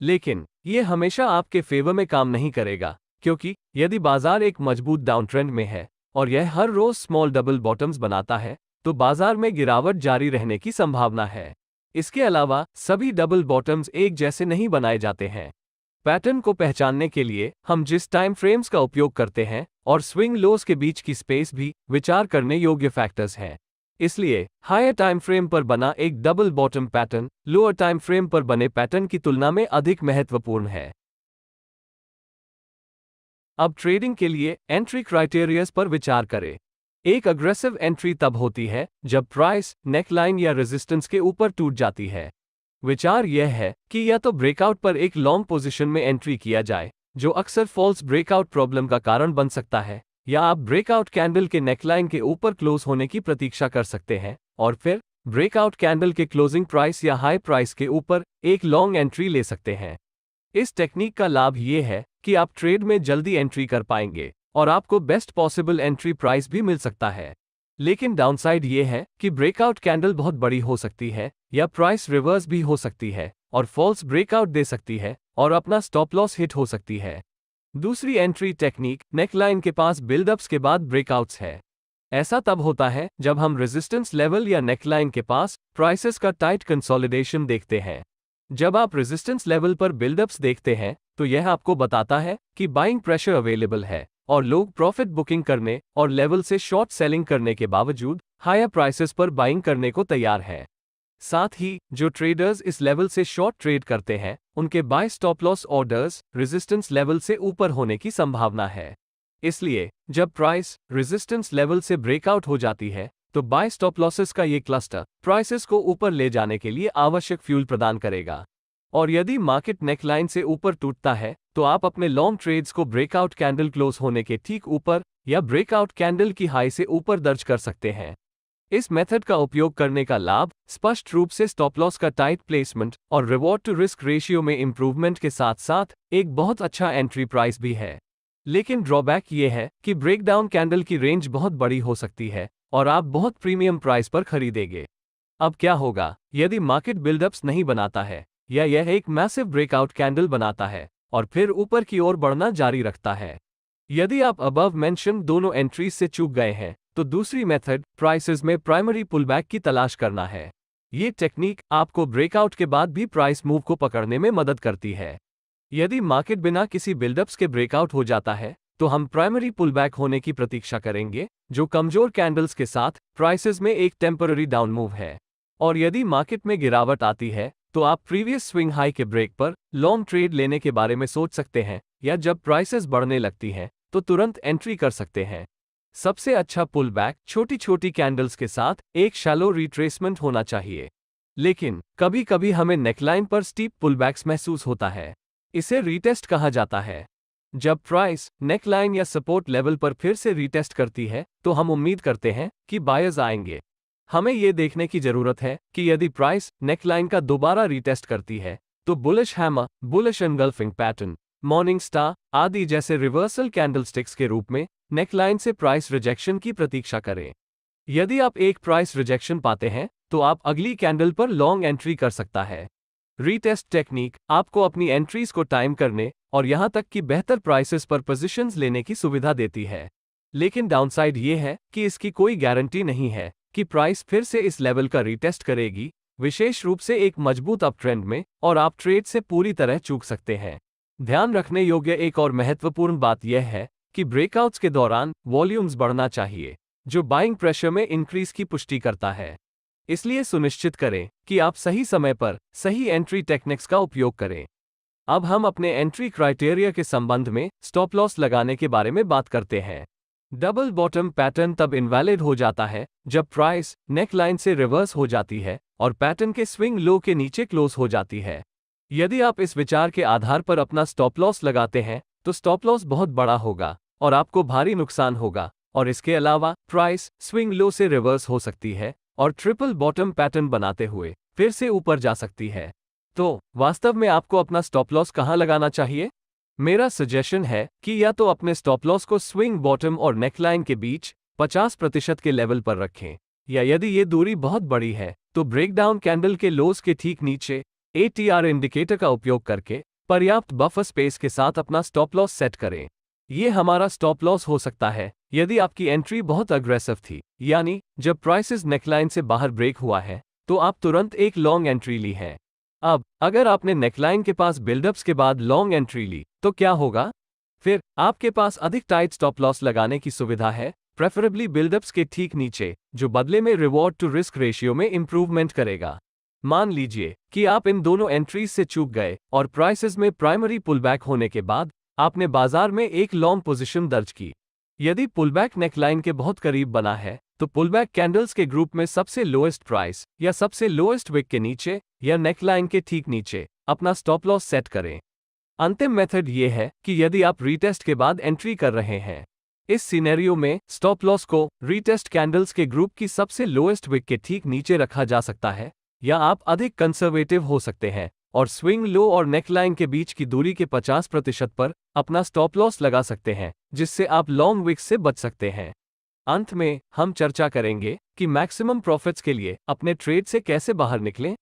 लेकिन ये हमेशा आपके फेवर में काम नहीं करेगा, क्योंकि यदि बाजार एक मजबूत डाउन ट्रेंड में है और यह हर रोज स्मॉल डबल बॉटम्स बनाता है, तो बाजार में गिरावट जारी रहने की संभावना है। इसके अलावा सभी डबल बॉटम्स एक जैसे नहीं बनाए जाते हैं। पैटर्न को पहचानने के लिए हम जिस टाइम फ्रेम्स का उपयोग करते हैं और स्विंग लोज के बीच की स्पेस भी विचार करने योग्य फैक्टर्स हैं। इसलिए हायर टाइम फ्रेम पर बना एक double bottom pattern lower time frame पर बने पैटर्न की तुलना में अधिक महत्वपूर्ण है। अब ट्रेडिंग के लिए एंट्री क्राइटेरियाज पर विचार करें। एक अग्रेसिव एंट्री तब होती है जब प्राइस नेकलाइन या रेजिस्टेंस के ऊपर टूट जाती है। विचार यह है कि या तो ब्रेकआउट पर एक लॉन्ग पोजीशन में एंट्री किया जाए, जो अक्सर फॉल्स ब्रेकआउट प्रॉब्लम का कारण बन सकता है, या आप ब्रेकआउट कैंडल के नेकलाइन के ऊपर क्लोज होने की प्रतीक्षा कर सकते हैं और फिर ब्रेकआउट कैंडल के क्लोजिंग प्राइस या हाई प्राइस के ऊपर एक लॉन्ग एंट्री ले सकते हैं। इस टेक्निक का लाभ ये है कि आप ट्रेड में जल्दी एंट्री कर पाएंगे और आपको बेस्ट पॉसिबल एंट्री प्राइस भी मिल सकता है। लेकिन डाउनसाइड ये है कि ब्रेकआउट कैंडल बहुत बड़ी हो सकती है या प्राइस रिवर्स भी हो सकती है और फॉल्स ब्रेकआउट दे सकती है और अपना स्टॉप लॉस हिट हो सकती है। दूसरी एंट्री टेक्निक नेकलाइन के पास बिल्डअप्स के बाद ब्रेकआउट्स है। ऐसा तब होता है जब हम रेजिस्टेंस लेवल या नेकलाइन के पास प्राइसेस का टाइट कंसोलिडेशन देखते हैं। जब आप रेजिस्टेंस लेवल पर बिल्डअप्स देखते हैं तो यह आपको बताता है कि बाइंग प्रेशर अवेलेबल है और लोग प्रॉफिट बुकिंग करने और लेवल से शॉर्ट सेलिंग करने के बावजूद हायर प्राइसेस पर बाइंग करने को तैयार है। साथ ही जो ट्रेडर्स इस लेवल से शॉर्ट ट्रेड करते हैं, उनके buy stop loss orders resistance level से ऊपर होने की संभावना है। इसलिए जब प्राइस रेजिस्टेंस लेवल से ब्रेकआउट हो जाती है, तो बाय स्टॉप लॉसेस का ये क्लस्टर प्राइसेस को ऊपर ले जाने के लिए आवश्यक फ्यूल प्रदान करेगा। और यदि मार्केट नेकलाइन से ऊपर टूटता है, तो आप अपने लॉन्ग ट्रेड्स को ब्रेकआउट कैंडल क्लोज होने के ठीक ऊपर या ब्रेकआउट कैंडल की हाई से ऊपर दर्ज कर सकते हैं। इस मेथड का उपयोग करने का लाभ स्पष्ट रूप से स्टॉप लॉस का टाइट प्लेसमेंट और रिवॉर्ड टू रिस्क रेशियो में इंप्रूवमेंट के साथ साथ एक बहुत अच्छा एंट्री प्राइस भी है। लेकिन ड्रॉबैक ये है कि ब्रेकडाउन कैंडल की रेंज बहुत बड़ी हो सकती है और आप बहुत प्रीमियम प्राइस पर खरीदेंगे। अब क्या होगा यदि मार्केट बिल्डअप्स नहीं बनाता है या यह एक मैसिव ब्रेकआउट कैंडल बनाता है और फिर ऊपर की ओर बढ़ना जारी रखता है? यदि आप अबव मेंशन दोनों एंट्रीज से चूक गए हैं, तो दूसरी मेथड प्राइसेस में प्राइमरी पुलबैक की तलाश करना है। ये टेक्निक आपको ब्रेकआउट के बाद भी प्राइस मूव को पकड़ने में मदद करती है। यदि मार्केट बिना किसी बिल्डअप्स के ब्रेकआउट हो जाता है, तो हम प्राइमरी पुलबैक होने की प्रतीक्षा करेंगे, जो कमजोर कैंडल्स के साथ प्राइसेस में एक टेम्पररी डाउन मूव है। और यदि मार्केट में गिरावट आती है, तो आप प्रीवियस स्विंग हाई के ब्रेक पर लॉन्ग ट्रेड लेने के बारे में सोच सकते हैं, या जब प्राइसेस बढ़ने लगती हैं, तो तुरंत एंट्री कर सकते हैं। सबसे अच्छा पुल बैक छोटी छोटी कैंडल्स के साथ एक शैलो रिट्रेसमेंट होना चाहिए। लेकिन कभी कभी हमें नेकलाइन पर स्टीप पुलबैक्स महसूस होता है। इसे रीटेस्ट कहा जाता है। जब प्राइस नेकलाइन या सपोर्ट लेवल पर फिर से रीटेस्ट करती है, तो हम उम्मीद करते हैं कि बायर्स आएंगे। हमें यह देखने की जरूरत है कि यदि प्राइस नेकलाइन का दोबारा रीटेस्ट करती है, तो bullish hammer, bullish engulfing pattern, morning star आदि जैसे रिवर्सल कैंडलस्टिक्स के रूप में नेकलाइन से प्राइस रिजेक्शन की प्रतीक्षा करें। यदि आप एक प्राइस रिजेक्शन पाते हैं, तो आप अगली कैंडल पर लॉन्ग एंट्री कर सकता है। रीटेस्ट टेक्निक आपको अपनी एंट्रीज को टाइम करने और यहां तक कि बेहतर प्राइसेस पर पोजीशंस लेने की सुविधा देती है। लेकिन डाउनसाइड ये है कि इसकी कोई गारंटी नहीं है कि प्राइस फिर से इस लेवल का रीटेस्ट करेगी, विशेष रूप से एक मजबूत अप ट्रेंड में, और आप ट्रेड से पूरी तरह चूक सकते हैं। ध्यान रखने योग्य एक और महत्वपूर्ण बात यह है कि ब्रेकआउट्स के दौरान वॉल्यूम्स बढ़ना चाहिए, जो बाइंग प्रेशर में इंक्रीज की पुष्टि करता है। इसलिए सुनिश्चित करें कि आप सही समय पर सही एंट्री टेक्निक्स का उपयोग करें। अब हम अपने एंट्री क्राइटेरिया के संबंध में स्टॉप लॉस लगाने के बारे में बात करते हैं। डबल बॉटम पैटर्न तब इनवैलिड हो जाता है जब प्राइस नेकलाइन से रिवर्स हो जाती है और पैटर्न के स्विंग लो के नीचे क्लोज हो जाती है। यदि आप इस विचार के आधार पर अपना स्टॉप लॉस लगाते हैं, तो स्टॉप लॉस बहुत बड़ा होगा और आपको भारी नुकसान होगा। और इसके अलावा प्राइस स्विंग लो से रिवर्स हो सकती है और ट्रिपल बॉटम पैटर्न बनाते हुए फिर से ऊपर जा सकती है। तो वास्तव में आपको अपना स्टॉप लॉस कहां लगाना चाहिए? मेरा सजेशन है कि या तो अपने स्टॉप लॉस को स्विंग बॉटम और नेकलाइन के बीच 50% के लेवल पर रखें, या यदि ये दूरी बहुत बड़ी है तो ब्रेकडाउन कैंडल के लोज के ठीक नीचे ATR इंडिकेटर का उपयोग करके पर्याप्त बफर स्पेस के साथ अपना स्टॉप लॉस सेट करें। ये हमारा स्टॉप लॉस हो सकता है यदि आपकी एंट्री बहुत अग्रेसिव थी, यानी जब प्राइसेस नेकलाइन से बाहर ब्रेक हुआ है तो आप तुरंत एक लॉन्ग एंट्री ली है। अब अगर आपने नेकलाइन के पास बिल्डअप्स के बाद लॉन्ग एंट्री ली तो क्या होगा? फिर आपके पास अधिक टाइट स्टॉप लॉस लगाने की सुविधा है, प्रेफरेबली बिल्डअप्स के ठीक नीचे, जो बदले में रिवॉर्ड टू रिस्क रेशियो में इंप्रूवमेंट करेगा। मान लीजिए कि आप इन दोनों एंट्रीज से चूक गए और प्राइसेस में प्राइमरी पुलबैक होने के बाद आपने बाजार में एक लॉन्ग पोजीशन दर्ज की। यदि पुलबैक नेकलाइन के बहुत करीब बना है तो पुलबैक कैंडल्स के ग्रुप में सबसे लोएस्ट प्राइस या सबसे लोएस्ट विक के नीचे या नेकलाइन के ठीक नीचे अपना स्टॉप लॉस सेट करें। अंतिम मेथड ये है कि यदि आप रीटेस्ट के बाद एंट्री कर रहे हैं, इस सिनेरियो में स्टॉप लॉस को रीटेस्ट कैंडल्स के ग्रुप की सबसे लोएस्ट विक के ठीक नीचे रखा जा सकता है, या आप अधिक कंजर्वेटिव हो सकते हैं और स्विंग लो और नेकलाइन के बीच की दूरी के 50% पर अपना स्टॉप लॉस लगा सकते हैं, जिससे आप लॉन्ग विक्स से बच सकते हैं। अंत में हम चर्चा करेंगे कि मैक्सिमम प्रॉफिट्स के लिए अपने ट्रेड से कैसे बाहर निकलें।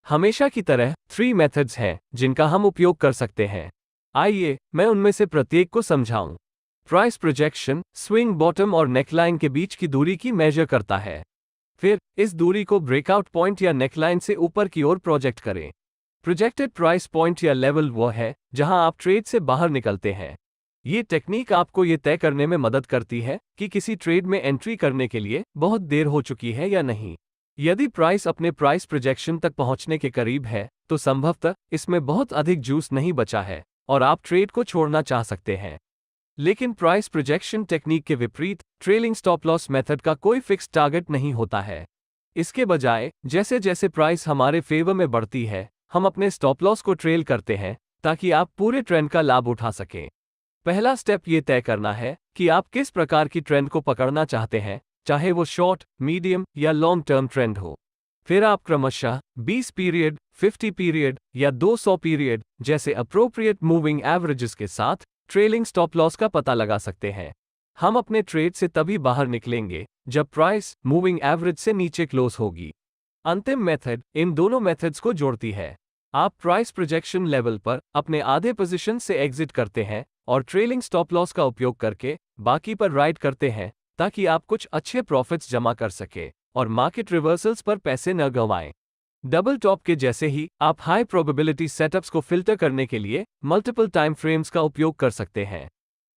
हमेशा की तरह 3 मेथड्स हैं जिनका हम उपयोग कर सकते हैं। आइए मैं उनमें से प्रत्येक को समझाऊं। प्राइस प्रोजेक्शन स्विंग बॉटम और नेकलाइन के बीच की दूरी की मेजर करता है। फिर इस दूरी को ब्रेकआउट पॉइंट या नेकलाइन से ऊपर की ओर प्रोजेक्ट करें। प्रोजेक्टेड प्राइस पॉइंट या लेवल वह है जहां आप ट्रेड से बाहर निकलते हैं। ये टेक्निक आपको ये तय करने में मदद करती है कि किसी ट्रेड में एंट्री करने के लिए बहुत देर हो चुकी है या नहीं। यदि प्राइस अपने प्राइस प्रोजेक्शन तक पहुंचने के करीब है तो संभवतः इसमें बहुत अधिक जूस नहीं बचा है और आप ट्रेड को छोड़ना चाह सकते हैं। लेकिन प्राइस प्रोजेक्शन टेक्निक के विपरीत ट्रेलिंग स्टॉप लॉस मेथड का कोई फिक्स टारगेट नहीं होता है। इसके बजाय जैसे जैसे प्राइस हमारे फेवर में बढ़ती है, हम अपने स्टॉप लॉस को ट्रेल करते हैं ताकि आप पूरे ट्रेंड का लाभ उठा सकें। पहला स्टेप ये तय करना है कि आप किस प्रकार की ट्रेंड को पकड़ना चाहते हैं, चाहे वो शॉर्ट, मीडियम या लॉन्ग टर्म ट्रेंड हो। फिर आप क्रमशः 20 पीरियड, 50 पीरियड या 200 पीरियड जैसे अप्रोप्रिएट मूविंग एवरेजेस के साथ ट्रेलिंग स्टॉप लॉस का पता लगा सकते हैं। हम अपने ट्रेड से तभी बाहर निकलेंगे जब प्राइस मूविंग एवरेज से नीचे क्लोज होगी। अंतिम मेथड इन दोनों मेथड्स को जोड़ती है। आप प्राइस प्रोजेक्शन लेवल पर अपने आधे पोजीशन से एग्जिट करते हैं और ट्रेलिंग स्टॉप लॉस का उपयोग करके बाकी पर राइड करते हैं ताकि आप कुछ अच्छे प्रॉफिट्स जमा कर सके और मार्केट रिवर्सल्स पर पैसे न गंवाएं। डबल टॉप के जैसे ही आप हाई प्रोबेबिलिटी सेटअप्स को फिल्टर करने के लिए मल्टीपल टाइम फ्रेम्स का उपयोग कर सकते हैं।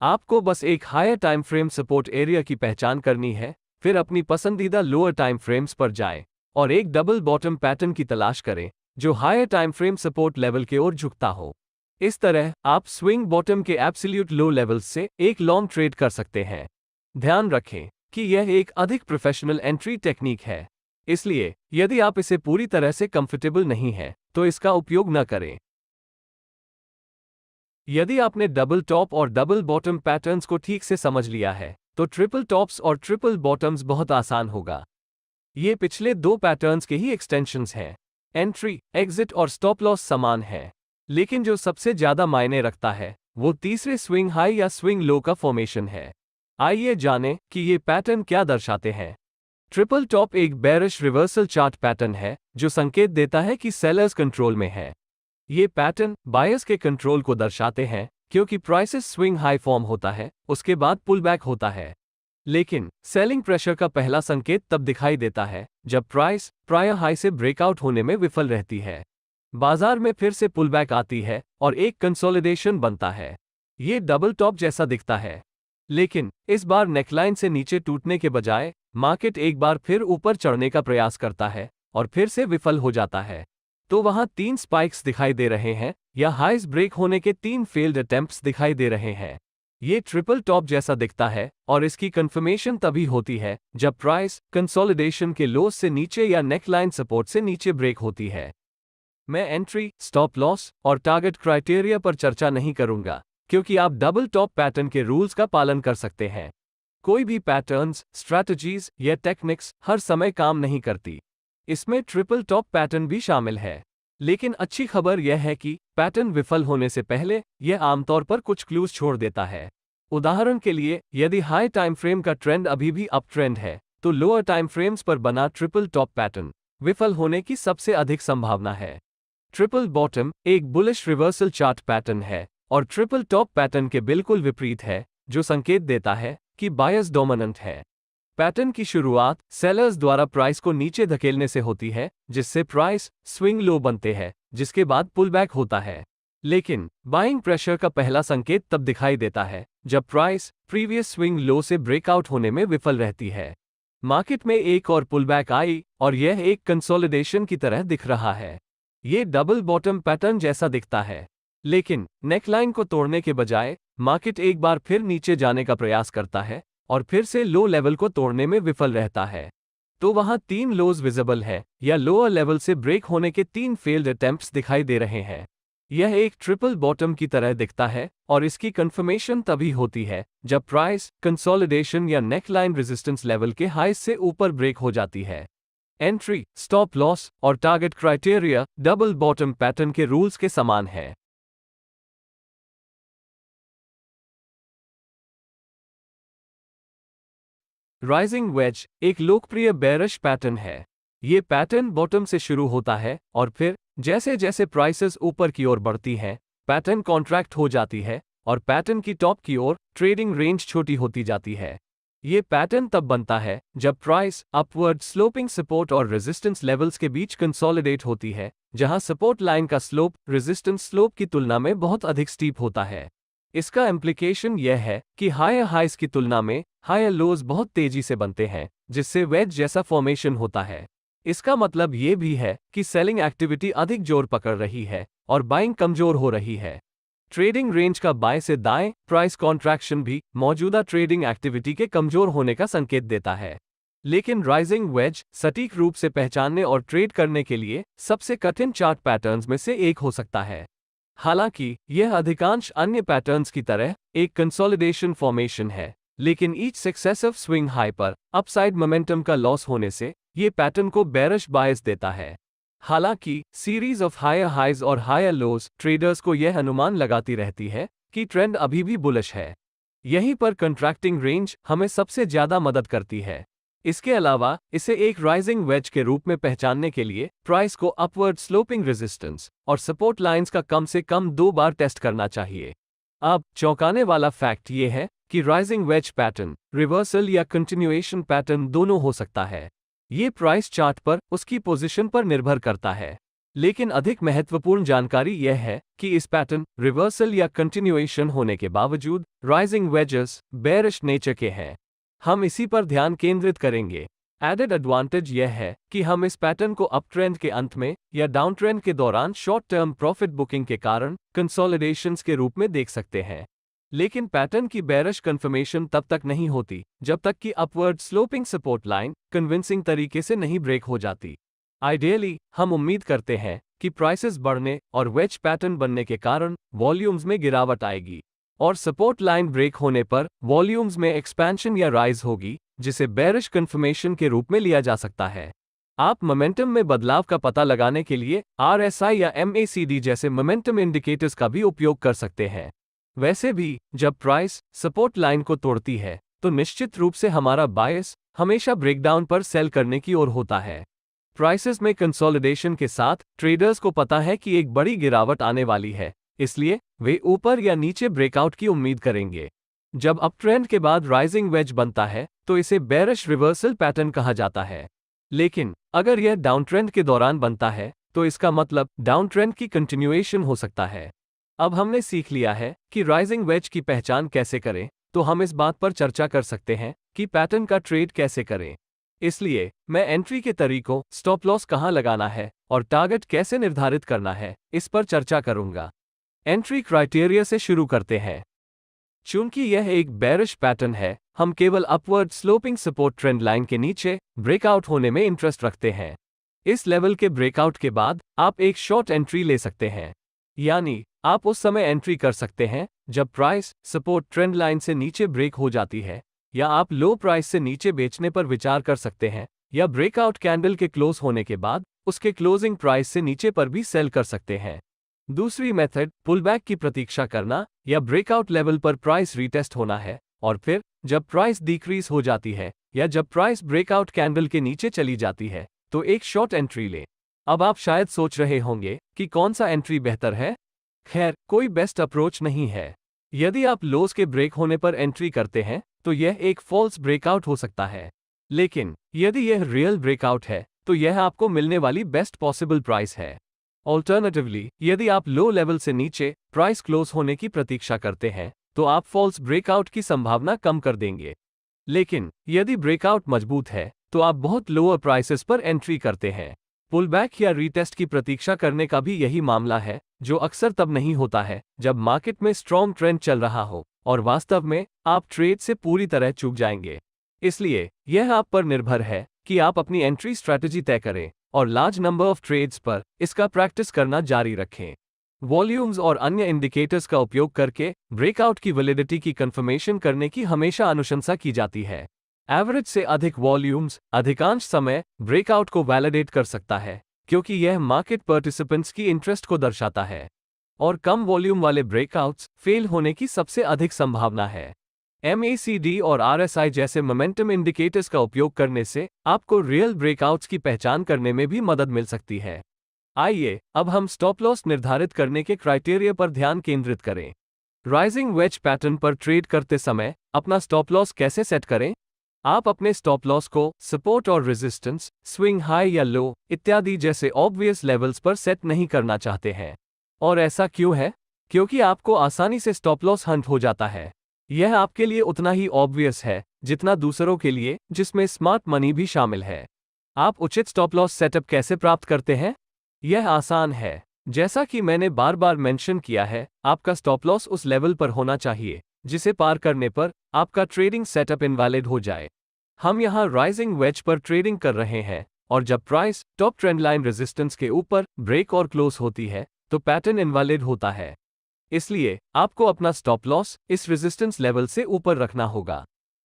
आपको बस एक higher time frame support area की पहचान करनी है, फिर अपनी पसंदीदा लोअर टाइम फ्रेम्स पर जाएं और एक डबल बॉटम पैटर्न की तलाश करें जो higher time frame support level की ओर झुकता हो। इस तरह आप स्विंग बॉटम के एब्सोल्यूट लो लेवल्स से एक लॉन्ग ट्रेड कर सकते हैं। ध्यान रखें कि यह एक अधिक प्रोफेशनल एंट्री टेक्निक है, इसलिए यदि आप इसे पूरी तरह से कंफर्टेबल नहीं हैं, तो इसका उपयोग न करें। यदि आपने डबल टॉप और डबल बॉटम पैटर्न्स को ठीक से समझ लिया है, तो ट्रिपल टॉप्स और ट्रिपल बॉटम्स बहुत आसान होगा। ये पिछले 2 पैटर्न्स के ही एक्सटेंशंस हैं। एंट्री, एग्जिट और स्टॉप लॉस समान है, लेकिन जो सबसे ज्यादा मायने रखता है वो तीसरे स्विंग हाई या स्विंग लो का फॉर्मेशन है। आइए जानें कि ये पैटर्न क्या दर्शाते हैं। ट्रिपल टॉप एक बेरिश रिवर्सल चार्ट पैटर्न है जो संकेत देता है कि सेलर्स कंट्रोल में है। ये पैटर्न बायर्स के कंट्रोल को दर्शाते हैं क्योंकि प्राइसेस स्विंग हाई फॉर्म होता है, उसके बाद पुल बैक होता है। लेकिन सेलिंग प्रेशर का पहला संकेत तब दिखाई देता है जब प्राइस प्रायर हाई से ब्रेकआउट होने में विफल रहती है, बाजार में फिर से पुल बैक आती है और एक कंसोलिडेशन बनता है। ये डबल टॉप जैसा दिखता है, लेकिन इस बार नेकलाइन से नीचे टूटने के बजाय मार्केट एक बार फिर ऊपर चढ़ने का प्रयास करता है और फिर से विफल हो जाता है। तो वहां 3 स्पाइक्स दिखाई दे रहे हैं या हाइज ब्रेक होने के 3 फेल्ड अटेम्प्ट्स दिखाई दे रहे हैं। ये ट्रिपल टॉप जैसा दिखता है और इसकी कंफर्मेशन तभी होती है जब प्राइस कंसोलिडेशन के लोस से नीचे या नेकलाइन सपोर्ट से नीचे ब्रेक होती है। मैं एंट्री, स्टॉप लॉस और टारगेट क्राइटेरिया पर चर्चा नहीं करूंगा क्योंकि आप डबल टॉप पैटर्न के रूल्स का पालन कर सकते हैं। कोई भी पैटर्न्स, स्ट्रैटेजीज या टेक्निक्स हर समय काम नहीं करती। इसमें ट्रिपल टॉप पैटर्न भी शामिल है। लेकिन अच्छी खबर यह है कि पैटर्न विफल होने से पहले यह आमतौर पर कुछ क्लूज छोड़ देता है। उदाहरण के लिए, यदि हाई टाइम फ्रेम का ट्रेंड अभी भी अप ट्रेंड है, तो लोअर टाइम फ्रेम्स पर बना ट्रिपल टॉप पैटर्न विफल होने की सबसे अधिक संभावना है। ट्रिपल बॉटम एक बुलिश रिवर्सल चार्ट पैटर्न है और ट्रिपल टॉप पैटर्न के बिल्कुल विपरीत है, जो संकेत देता है कि बायस डोमिनेंट है। पैटर्न की शुरुआत सेलर्स द्वारा प्राइस को नीचे धकेलने से होती है, जिससे प्राइस स्विंग लो बनते हैं, जिसके बाद पुलबैक होता है। लेकिन बाइंग प्रेशर का पहला संकेत तब दिखाई देता है जब प्राइस प्रीवियस स्विंग लो से ब्रेकआउट होने में विफल रहती है। मार्केट में एक और पुलबैक आई और यह एक कंसोलिडेशन की तरह दिख रहा है। ये डबल बॉटम पैटर्न जैसा दिखता है, लेकिन नेकलाइन को तोड़ने के बजाय मार्केट एक बार फिर नीचे जाने का प्रयास करता है और फिर से लो लेवल को तोड़ने में विफल रहता है। तो वहां 3 लोज विजिबल है या लोअर लेवल से ब्रेक होने के 3 फेल्ड अटेम्प्ट्स दिखाई दे रहे हैं। यह एक ट्रिपल बॉटम की तरह दिखता है और इसकी कंफर्मेशन तभी होती है जब प्राइस कंसोलिडेशन या नेकलाइन रेजिस्टेंस लेवल के हाईज से ऊपर ब्रेक हो जाती है। एंट्री, स्टॉप लॉस और target criteria double bottom pattern के रूल्स के समान है। राइजिंग वेज एक लोकप्रिय बेरिश पैटर्न है। ये पैटर्न बॉटम से शुरू होता है और फिर जैसे जैसे प्राइसेस ऊपर की ओर बढ़ती हैं, पैटर्न कॉन्ट्रैक्ट हो जाती है और पैटर्न की टॉप की ओर ट्रेडिंग रेंज छोटी होती जाती है। ये पैटर्न तब बनता है जब प्राइस अपवर्ड स्लोपिंग सपोर्ट और रेजिस्टेंस लेवल्स के बीच कंसोलिडेट होती है, जहां सपोर्ट लाइन का स्लोप रेजिस्टेंस स्लोप की तुलना में बहुत अधिक स्टीप होता है। इसका इम्प्लीकेशन यह है कि हायर हाइज की तुलना में हायर लोज बहुत तेजी से बनते हैं, जिससे वेज जैसा फॉर्मेशन होता है। इसका मतलब ये भी है कि सेलिंग एक्टिविटी अधिक जोर पकड़ रही है और बाइंग कमजोर हो रही है। ट्रेडिंग रेंज का बाएं से दाएं प्राइस कॉन्ट्रैक्शन भी मौजूदा ट्रेडिंग एक्टिविटी के कमजोर होने का संकेत देता है। लेकिन राइजिंग वेज सटीक रूप से पहचानने और ट्रेड करने के लिए सबसे कठिन चार्ट पैटर्न्स में से एक हो सकता है। हालांकि यह अधिकांश अन्य पैटर्न्स की तरह एक कंसोलिडेशन फॉर्मेशन है, लेकिन ईच सक्सेसिव स्विंग हाई पर अपसाइड मोमेंटम का लॉस होने से ये पैटर्न को बेरिश बायस देता है। हालांकि सीरीज ऑफ हायर हाइज और हायर लोज ट्रेडर्स को यह अनुमान लगाती रहती है कि ट्रेंड अभी भी बुलिश है। यहीं पर कंट्रैक्टिंग रेंज हमें सबसे ज्यादा मदद करती है। इसके अलावा इसे एक राइजिंग वेज के रूप में पहचानने के लिए प्राइस को अपवर्ड स्लोपिंग रेजिस्टेंस और सपोर्ट लाइंस का कम से कम 2 बार टेस्ट करना चाहिए। अब चौंकाने वाला फैक्ट ये है कि राइजिंग वेज पैटर्न रिवर्सल या कंटिन्यूएशन पैटर्न दोनों हो सकता है। ये प्राइस चार्ट पर उसकी पोजीशन पर निर्भर करता है। लेकिन अधिक महत्वपूर्ण जानकारी यह है कि इस पैटर्न रिवर्सल या कंटिन्यूएशन होने के बावजूद राइजिंग वेजेस बेरिश नेचर के हैं। हम इसी पर ध्यान केंद्रित करेंगे। एडेड एडवांटेज यह है कि हम इस पैटर्न को अप ट्रेंड के अंत में या डाउन ट्रेंड के दौरान शॉर्ट टर्म प्रॉफिट बुकिंग के कारण कंसोलिडेशंस के रूप में देख सकते हैं। लेकिन पैटर्न की बेरिश कंफर्मेशन तब तक नहीं होती जब तक कि upward sloping support line convincing तरीके से नहीं ब्रेक हो जाती। आइडियली हम उम्मीद करते हैं कि प्राइसेस बढ़ने और वेज पैटर्न बनने के कारण वॉल्यूम्स में गिरावट आएगी और सपोर्ट लाइन ब्रेक होने पर वॉल्यूम्स में एक्सपेंशन या राइज होगी, जिसे बेरिश कंफर्मेशन के रूप में लिया जा सकता है। आप मोमेंटम में बदलाव का पता लगाने के लिए RSI या MACD जैसे मोमेंटम इंडिकेटर्स का भी उपयोग कर सकते हैं। वैसे भी जब प्राइस सपोर्ट लाइन को तोड़ती है तो निश्चित रूप से हमारा बायस हमेशा ब्रेकडाउन पर सेल करने की ओर होता है। प्राइसेस में कंसोलिडेशन के साथ ट्रेडर्स को पता है कि एक बड़ी गिरावट आने वाली है, इसलिए वे ऊपर या नीचे ब्रेकआउट की उम्मीद करेंगे। जब अप ट्रेंड के बाद राइजिंग वेज बनता है तो इसे बेरिश रिवर्सल पैटर्न कहा जाता है। लेकिन अगर यह डाउन ट्रेंड के दौरान बनता है तो इसका मतलब डाउन ट्रेंड की कंटिन्यूएशन हो सकता है। अब हमने सीख लिया है कि राइजिंग वेज की पहचान कैसे करें, तो हम इस बात पर चर्चा कर सकते हैं कि पैटर्न का ट्रेड कैसे करें। इसलिए मैं एंट्री के तरीकों, स्टॉप लॉस कहां लगाना है और टारगेट कैसे निर्धारित करना है, इस पर चर्चा करूंगा। एंट्री क्राइटेरिया से शुरू करते हैं। चूंकि यह एक बेरिश पैटर्न है, हम केवल upward sloping support trend line के नीचे ब्रेकआउट होने में इंटरेस्ट रखते हैं। इस लेवल के ब्रेकआउट के बाद आप एक शॉर्ट एंट्री ले सकते हैं, यानी आप उस समय एंट्री कर सकते हैं जब प्राइस सपोर्ट ट्रेंड लाइन से नीचे ब्रेक हो जाती है, या आप लो प्राइस से नीचे बेचने पर विचार कर सकते हैं, या ब्रेकआउट कैंडल के क्लोज होने के बाद उसके क्लोजिंग प्राइस से नीचे पर भी सेल कर सकते हैं। दूसरी मेथड पुलबैक की प्रतीक्षा करना या ब्रेकआउट लेवल पर प्राइस रीटेस्ट होना है, और फिर जब प्राइस डिक्रीज हो जाती है या जब प्राइस ब्रेकआउट कैंडल के नीचे चली जाती है तो एक शॉर्ट एंट्री लें। अब आप शायद सोच रहे होंगे कि कौन सा एंट्री बेहतर है। खैर, कोई बेस्ट अप्रोच नहीं है। यदि आप लोस के ब्रेक होने पर एंट्री करते हैं तो यह एक फॉल्स ब्रेकआउट हो सकता है, लेकिन यदि यह रियल ब्रेकआउट है तो यह आपको मिलने वाली बेस्ट पॉसिबल प्राइस है। ऑल्टरनेटिवली, यदि आप लो लेवल से नीचे प्राइस क्लोज होने की प्रतीक्षा करते हैं तो आप फॉल्स ब्रेकआउट की संभावना कम कर देंगे। लेकिन यदि ब्रेकआउट मजबूत है तो आप बहुत लोअर प्राइसेस पर एंट्री करते हैं। पुलबैक या रीटेस्ट की प्रतीक्षा करने का भी यही मामला है, जो अक्सर तब नहीं होता है जब मार्केट में स्ट्रॉन्ग ट्रेंड चल रहा हो और वास्तव में आप ट्रेड से पूरी तरह चूक जाएंगे। इसलिए यह आप पर निर्भर है कि आप अपनी एंट्री स्ट्रैटेजी तय करें और लार्ज नंबर ऑफ ट्रेड्स पर इसका प्रैक्टिस करना जारी रखें। वॉल्यूम्स और अन्य इंडिकेटर्स का उपयोग करके ब्रेकआउट की वैलिडिटी की कंफर्मेशन करने की हमेशा अनुशंसा की जाती है। एवरेज से अधिक वॉल्यूम्स अधिकांश समय ब्रेकआउट को वैलिडेट कर सकता है, क्योंकि यह मार्केट पार्टिसिपेंट्स की इंटरेस्ट को दर्शाता है, और कम वॉल्यूम वाले ब्रेकआउट्स फेल होने की सबसे अधिक संभावना है। MACD और RSI जैसे मोमेंटम इंडिकेटर्स का उपयोग करने से आपको रियल ब्रेकआउट्स की पहचान करने में भी मदद मिल सकती है। आइए अब हम स्टॉप लॉस निर्धारित करने के क्राइटेरिया पर ध्यान केंद्रित करें। राइजिंग वेज पैटर्न पर ट्रेड करते समय अपना स्टॉप लॉस कैसे सेट करें? आप अपने स्टॉप लॉस को सपोर्ट और रेजिस्टेंस, स्विंग हाई या लो इत्यादि जैसे ऑब्वियस लेवल्स पर सेट नहीं करना चाहते हैं। और ऐसा क्यों है? क्योंकि आपको आसानी से स्टॉप लॉस हंट हो जाता है। यह आपके लिए उतना ही ऑब्वियस है जितना दूसरों के लिए, जिसमें स्मार्ट मनी भी शामिल है। आप उचित स्टॉप लॉस सेटअप कैसे प्राप्त करते हैं? यह आसान है। जैसा कि मैंने बार बार मेंशन किया है, आपका स्टॉप लॉस उस लेवल पर होना चाहिए जिसे पार करने पर आपका ट्रेडिंग सेटअप इनवैलिड हो जाए। हम यहां राइजिंग वेज पर ट्रेडिंग कर रहे हैं, और जब price top trend line resistance के ऊपर ब्रेक और क्लोज होती है तो पैटर्न इनवैलिड होता है। इसलिए आपको अपना स्टॉप लॉस इस रेजिस्टेंस लेवल से ऊपर रखना होगा।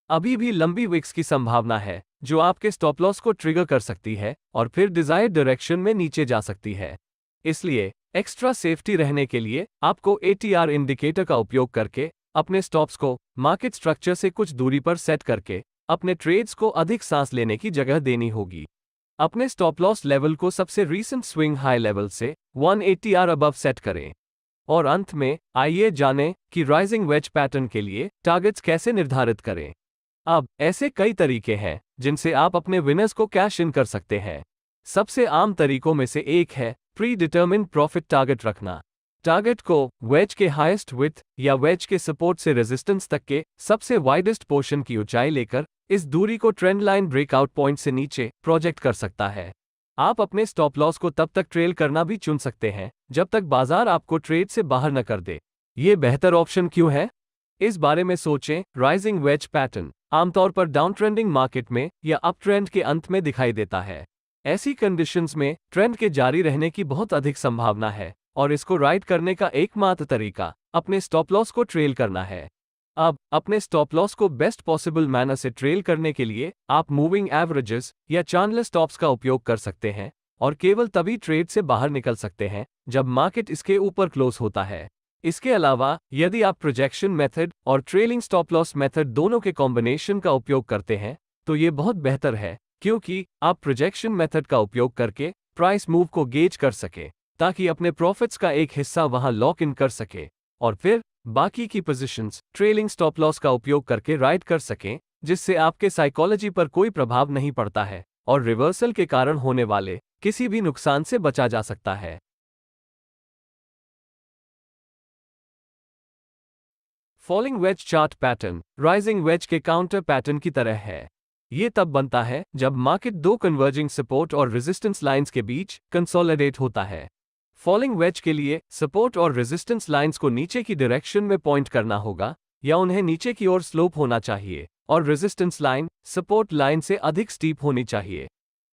अभी भी लंबी विक्स की संभावना है जो आपके स्टॉप लॉस को ट्रिगर कर सकती है और फिर डिजायर्ड डायरेक्शन में नीचे जा सकती है। इसलिए एक्स्ट्रा सेफ्टी रहने के लिए आपको ATR इंडिकेटर का उपयोग करके अपने स्टॉप्स को मार्केट स्ट्रक्चर से कुछ दूरी पर सेट करके अपने ट्रेड्स को अधिक सांस लेने की जगह देनी होगी। अपने स्टॉप लॉस लेवल को सबसे रीसेंट स्विंग हाई लेवल से 1 ATR अबव सेट करें। और अंत में आइए जानें कि राइजिंग वेज पैटर्न के लिए टारगेट्स कैसे निर्धारित करें। अब ऐसे कई तरीके हैं जिनसे आप अपने विनर्स को कैश इन कर सकते हैं। सबसे आम तरीकों में से एक है प्री डिटर्मिन्ड प्रॉफिट टारगेट रखना। टारगेट को वेज के हाईएस्ट विड्थ या वेज के सपोर्ट से रेजिस्टेंस तक के सबसे वाइडेस्ट पोर्शन की ऊंचाई लेकर इस दूरी को ट्रेंड लाइन ब्रेकआउट पॉइंट से नीचे प्रोजेक्ट कर सकता है। आप अपने स्टॉप लॉस को तब तक ट्रेल करना भी चुन सकते हैं जब तक बाजार आपको ट्रेड से बाहर न कर दे। ये बेहतर ऑप्शन क्यों है? इस बारे में सोचें। राइजिंग वेज पैटर्न आमतौर पर डाउन ट्रेंडिंग मार्केट में या अप ट्रेंड के अंत में दिखाई देता है। ऐसी कंडीशंस में ट्रेंड के जारी रहने की बहुत अधिक संभावना है, और इसको राइड करने का एकमात्र तरीका अपने स्टॉप लॉस को ट्रेल करना है। अब अपने स्टॉप लॉस को बेस्ट पॉसिबल मैनर से ट्रेल करने के लिए आप मूविंग एवरेजेस या चैनल स्टॉप्स का उपयोग कर सकते हैं, और केवल तभी ट्रेड से बाहर निकल सकते हैं जब मार्केट इसके ऊपर क्लोज होता है। इसके अलावा यदि आप प्रोजेक्शन मेथड और ट्रेलिंग स्टॉप लॉस मेथड दोनों के कॉम्बिनेशन का उपयोग करते हैं तो ये बहुत बेहतर है, क्योंकि आप प्रोजेक्शन मेथड का उपयोग करके प्राइस मूव को गेज कर सके ताकि अपने प्रॉफिट्स का एक हिस्सा वहां लॉक इन कर सके और फिर बाकी की पोजीशंस ट्रेलिंग स्टॉप लॉस का उपयोग करके राइड कर सकें, जिससे आपके साइकोलॉजी पर कोई प्रभाव नहीं पड़ता है और रिवर्सल के कारण होने वाले किसी भी नुकसान से बचा जा सकता है। Falling veg chart pattern rising veg के काउंटर पैटर्न की तरह है। ये तब बनता है जब मार्केट दो कन्वर्जिंग सपोर्ट और रेजिस्टेंस लाइंस के बीच कंसोलिडेट होता है। फॉलिंग वेज के लिए सपोर्ट और रेजिस्टेंस लाइंस को नीचे की डायरेक्शन में पॉइंट करना होगा या उन्हें नीचे की ओर स्लोप होना चाहिए, और रेजिस्टेंस लाइन सपोर्ट लाइन से अधिक स्टीप होनी चाहिए।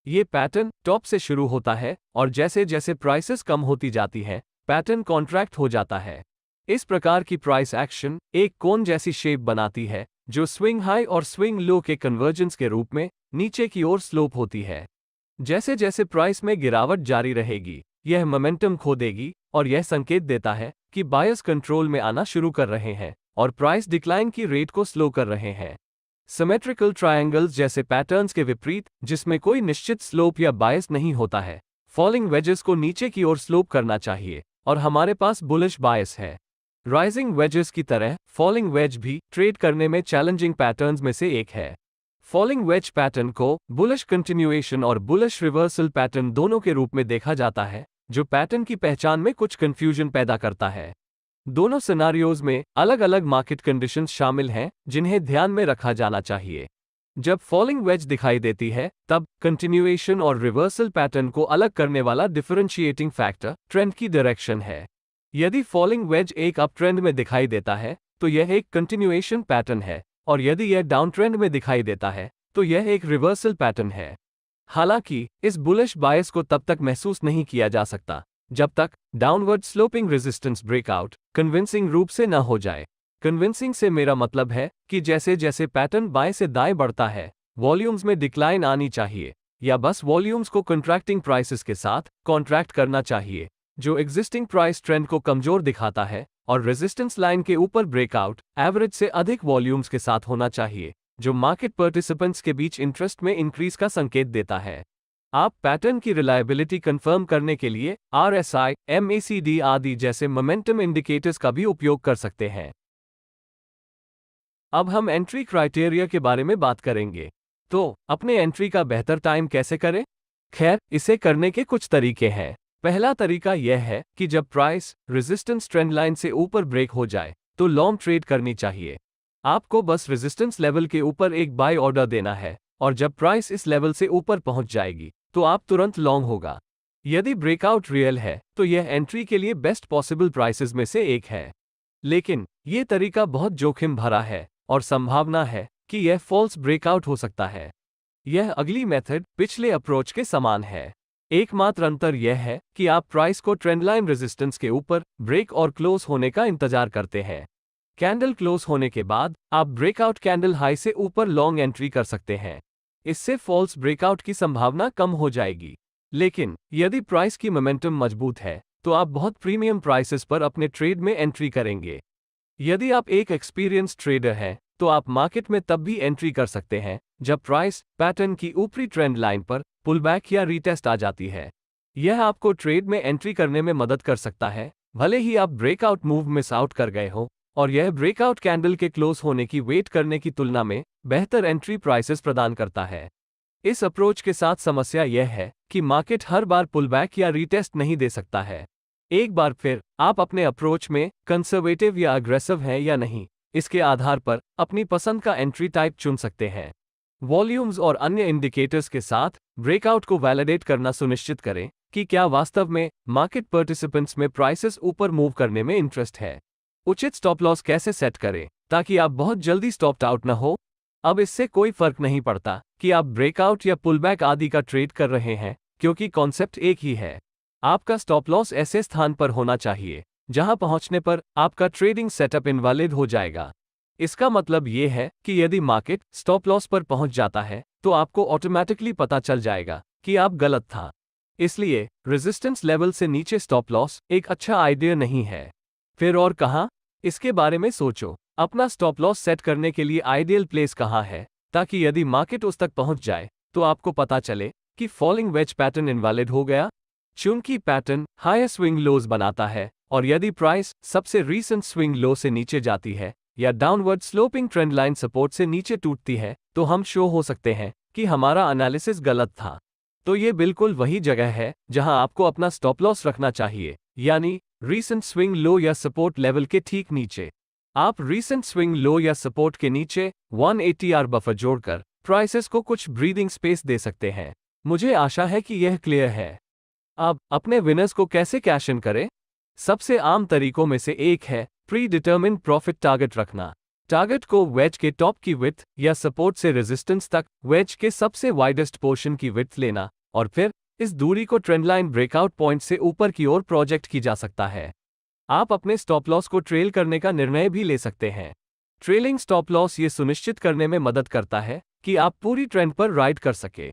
ये पैटर्न टॉप से शुरू होता है और जैसे जैसे प्राइसेस कम होती जाती हैं, पैटर्न कॉन्ट्रैक्ट हो जाता है। इस प्रकार की प्राइस एक्शन एक कोन जैसी शेप बनाती है जो स्विंग हाई और स्विंग लो के कन्वर्जेंस के रूप में नीचे की ओर स्लोप होती है। जैसे जैसे प्राइस में गिरावट जारी रहेगी, यह मोमेंटम खो देगी और यह संकेत देता है कि बायर्स कंट्रोल में आना शुरू कर रहे हैं और प्राइस डिक्लाइन की रेट को स्लो कर रहे हैं। सिमेट्रिकल ट्रायंगल्स जैसे पैटर्न्स के विपरीत, जिसमें कोई निश्चित स्लोप या बायस नहीं होता है, फॉलिंग वेजेस को नीचे की ओर स्लोप करना चाहिए और हमारे पास बुलिश बायस है। राइजिंग वेजेस की तरह फॉलिंग वेज भी ट्रेड करने में चैलेंजिंग पैटर्न्स में से एक है। फॉलिंग वेज पैटर्न को बुलिश कंटिन्यूएशन और बुलिश रिवर्सल पैटर्न दोनों के रूप में देखा जाता है, जो पैटर्न की पहचान में कुछ कंफ्यूजन पैदा करता है। दोनों सिनारियोज में अलग अलग मार्केट कंडीशंस शामिल हैं जिन्हें ध्यान में रखा जाना चाहिए। जब फॉलिंग वेज दिखाई देती है, तब कंटिन्यूएशन और रिवर्सल पैटर्न को अलग करने वाला डिफरेंशिएटिंग फैक्टर ट्रेंड की डायरेक्शन है। यदि फॉलिंग वेज एक अप ट्रेंड में दिखाई देता है, तो यह एक कंटिन्यूएशन पैटर्न है, और यदि यह डाउन ट्रेंड में दिखाई देता है, तो यह एक रिवर्सल पैटर्न है। हालांकि इस बुलिश बायस को तब तक महसूस नहीं किया जा सकता जब तक downward sloping resistance breakout convincing रूप से न हो जाए। कन्विंसिंग से मेरा मतलब है कि जैसे जैसे पैटर्न बाएं से दाएं बढ़ता है, वॉल्यूम्स में डिक्लाइन आनी चाहिए, या बस वॉल्यूम्स को कंट्रैक्टिंग प्राइसेस के साथ कॉन्ट्रैक्ट करना चाहिए, जो एग्जिस्टिंग प्राइस ट्रेंड को कमजोर दिखाता है, और रेजिस्टेंस लाइन के ऊपर ब्रेकआउट एवरेज से अधिक वॉल्यूम्स के साथ होना चाहिए, जो मार्केट पार्टिसिपेंट्स के बीच इंटरेस्ट में इंक्रीज का संकेत देता है। आप पैटर्न की रिलायबिलिटी कंफर्म करने के लिए RSI, MACD आदि जैसे मोमेंटम इंडिकेटर्स का भी उपयोग कर सकते हैं। अब हम एंट्री क्राइटेरिया के बारे में बात करेंगे। तो अपने एंट्री का बेहतर टाइम कैसे करें? खैर, इसे करने के कुछ तरीके हैं। पहला तरीका यह है कि जब प्राइस रेजिस्टेंस ट्रेंड लाइन से ऊपर ब्रेक हो जाए, तो लॉन्ग ट्रेड करनी चाहिए। आपको बस रेजिस्टेंस लेवल के ऊपर एक बाय ऑर्डर देना है, और जब प्राइस इस लेवल से ऊपर पहुंच जाएगी, तो आप तुरंत लॉन्ग होगा। यदि ब्रेकआउट रियल है, तो यह एंट्री के लिए बेस्ट पॉसिबल प्राइसेस में से एक है। लेकिन यह तरीका बहुत जोखिम भरा है, और संभावना है कि यह फॉल्स ब्रेकआउट हो सकता है। यह अगली मेथड पिछले अप्रोच के समान है। एकमात्र अंतर यह है कि आप प्राइस को ट्रेंडलाइन रेजिस्टेंस के ऊपर ब्रेक और क्लोज होने का इंतजार करते हैं। कैंडल क्लोज होने के बाद आप ब्रेकआउट कैंडल हाई से ऊपर लॉन्ग एंट्री कर सकते हैं। इससे फॉल्स ब्रेकआउट की संभावना कम हो जाएगी। लेकिन यदि प्राइस की मोमेंटम मजबूत है, तो आप बहुत प्रीमियम प्राइसेस पर अपने ट्रेड में एंट्री करेंगे। यदि आप एक एक्सपीरियंस ट्रेडर हैं, तो आप मार्केट में तब भी एंट्री कर सकते हैं जब प्राइस पैटर्न की ऊपरी ट्रेंड लाइन पर पुलबैक या रीटेस्ट आ जाती है। यह आपको ट्रेड में एंट्री करने में मदद कर सकता है, भले ही आप ब्रेकआउट मूव मिस आउट कर गए हो, और यह ब्रेकआउट कैंडल के क्लोज होने की वेट करने की तुलना में बेहतर एंट्री प्राइसेस प्रदान करता है। इस अप्रोच के साथ समस्या यह है कि मार्केट हर बार पुलबैक या रीटेस्ट नहीं दे सकता है। एक बार फिर आप अपने अप्रोच में कंजर्वेटिव या अग्रेसिव हैं या नहीं, इसके आधार पर अपनी पसंद का एंट्री टाइप चुन सकते हैं। वॉल्यूम्स और अन्य इंडिकेटर्स के साथ ब्रेकआउट को वैलिडेट करना सुनिश्चित करें कि क्या वास्तव में मार्केट पार्टिसिपेंट्स में प्राइसेस ऊपर मूव करने में इंटरेस्ट है। उचित स्टॉप लॉस कैसे सेट करें ताकि आप बहुत जल्दी स्टॉप आउट न हो? अब इससे कोई फर्क नहीं पड़ता कि आप ब्रेकआउट या पुलबैक आदि का ट्रेड कर रहे हैं, क्योंकि कॉन्सेप्ट एक ही है। आपका स्टॉप लॉस ऐसे स्थान पर होना चाहिए जहां पहुंचने पर आपका ट्रेडिंग सेटअप इनवैलिड हो जाएगा। इसका मतलब यह है कि यदि मार्केट स्टॉप लॉस पर पहुंच जाता है, तो आपको ऑटोमैटिकली पता चल जाएगा कि आप गलत था। इसलिए रेजिस्टेंस लेवल से नीचे स्टॉप लॉस एक अच्छा आइडिया नहीं है। फिर और कहां? इसके बारे में सोचो। अपना स्टॉप लॉस सेट करने के लिए आइडियल प्लेस कहां है, ताकि यदि मार्केट उस तक पहुंच जाए तो आपको पता चले कि फॉलिंग वेज पैटर्न इनवैलिड हो गया। चूंकि पैटर्न हायर स्विंग लोज बनाता है, और यदि प्राइस सबसे रीसेंट स्विंग लो से नीचे जाती है या downward sloping trend line support से नीचे टूटती है, तो हम शो हो सकते हैं कि हमारा एनालिसिस गलत था। तो ये बिल्कुल वही जगह है जहां आपको अपना स्टॉप लॉस रखना चाहिए, यानी रीसेंट स्विंग लो या सपोर्ट लेवल के ठीक नीचे। आप रीसेंट स्विंग लो या सपोर्ट के नीचे 180R बफर जोड़कर प्राइसेस को कुछ ब्रीदिंग स्पेस दे सकते हैं। मुझे आशा है कि यह क्लियर है। अब अपने विनर्स को कैसे कैश इन करें? सबसे आम तरीकों में से एक है प्री डिटर्मिन्ड प्रॉफिट टारगेट रखना। टारगेट को वेज के टॉप की विड्थ या सपोर्ट से रेजिस्टेंस तक वेज के सबसे वाइडेस्ट पोर्शन की विड्थ लेना, और फिर इस दूरी को ट्रेंडलाइन ब्रेकआउट पॉइंट से ऊपर की ओर प्रोजेक्ट की जा सकता है। आप अपने स्टॉप लॉस को ट्रेल करने का निर्णय भी ले सकते हैं। ट्रेलिंग स्टॉप लॉस ये सुनिश्चित करने में मदद करता है कि आप पूरी ट्रेंड पर राइड कर सके।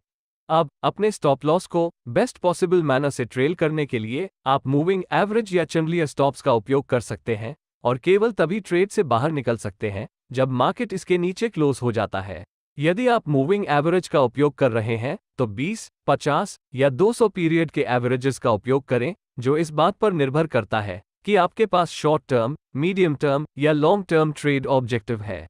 अब अपने स्टॉप लॉस को बेस्ट पॉसिबल मैनर से ट्रेल करने के लिए आप मूविंग एवरेज या चैंडलियर स्टॉप्स का उपयोग कर सकते हैं और केवल तभी ट्रेड से बाहर निकल सकते हैं जब मार्केट इसके नीचे क्लोज हो जाता है। यदि आप मूविंग एवरेज का उपयोग कर रहे हैं तो 20, 50 या 200 पीरियड के एवरेजेस का उपयोग करें, जो इस बात पर निर्भर करता है कि आपके पास शॉर्ट टर्म, मीडियम टर्म या लॉन्ग टर्म ट्रेड ऑब्जेक्टिव है।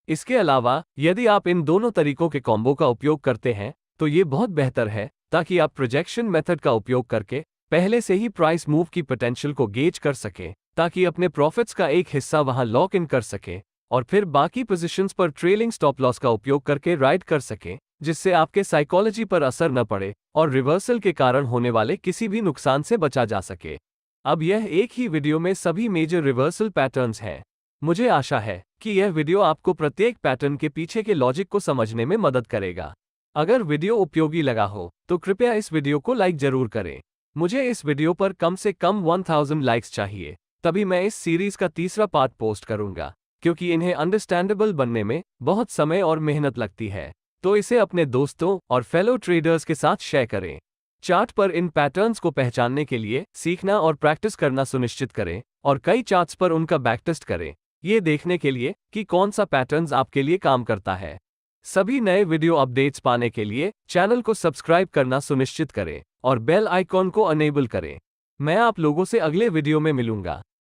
इसके अलावा यदि आप इन दोनों तरीकों के कॉम्बो का उपयोग करते हैं तो ये बहुत बेहतर है, ताकि आप प्रोजेक्शन मेथड का उपयोग करके पहले से ही प्राइस मूव की पोटेंशियल को गेज कर सकें, ताकि अपने प्रॉफिट्स का एक हिस्सा वहां लॉक इन कर सकें और फिर बाकी पोजीशंस पर ट्रेलिंग स्टॉप लॉस का उपयोग करके राइड कर सकें, जिससे आपके साइकोलॉजी पर असर न पड़े और रिवर्सल के कारण होने वाले किसी भी नुकसान से बचा जा सके। अब यह एक ही वीडियो में सभी मेजर रिवर्सल पैटर्न्स हैं। मुझे आशा है कि यह वीडियो आपको प्रत्येक पैटर्न के पीछे के लॉजिक को समझने में मदद करेगा। अगर वीडियो उपयोगी लगा हो तो कृपया इस वीडियो को लाइक जरूर करें। मुझे इस वीडियो पर कम से कम 1000 लाइक्स चाहिए, तभी मैं इस सीरीज का तीसरा पार्ट पोस्ट करूंगा, क्योंकि इन्हें अंडरस्टैंडेबल बनने में बहुत समय और मेहनत लगती है। तो इसे अपने दोस्तों और फेलो ट्रेडर्स के साथ शेयर करें। चार्ट पर इन पैटर्न्स को पहचानने के लिए सीखना और प्रैक्टिस करना सुनिश्चित करें और कई चार्ट्स पर उनका बैकटेस्ट करें, ये देखने के लिए कि कौन सा पैटर्न्स आपके लिए काम करता है। सभी नए वीडियो अपडेट्स पाने के लिए चैनल को सब्सक्राइब करना सुनिश्चित करें और बेल आइकॉन को अनेबल करें। मैं आप लोगों से अगले वीडियो में मिलूंगा।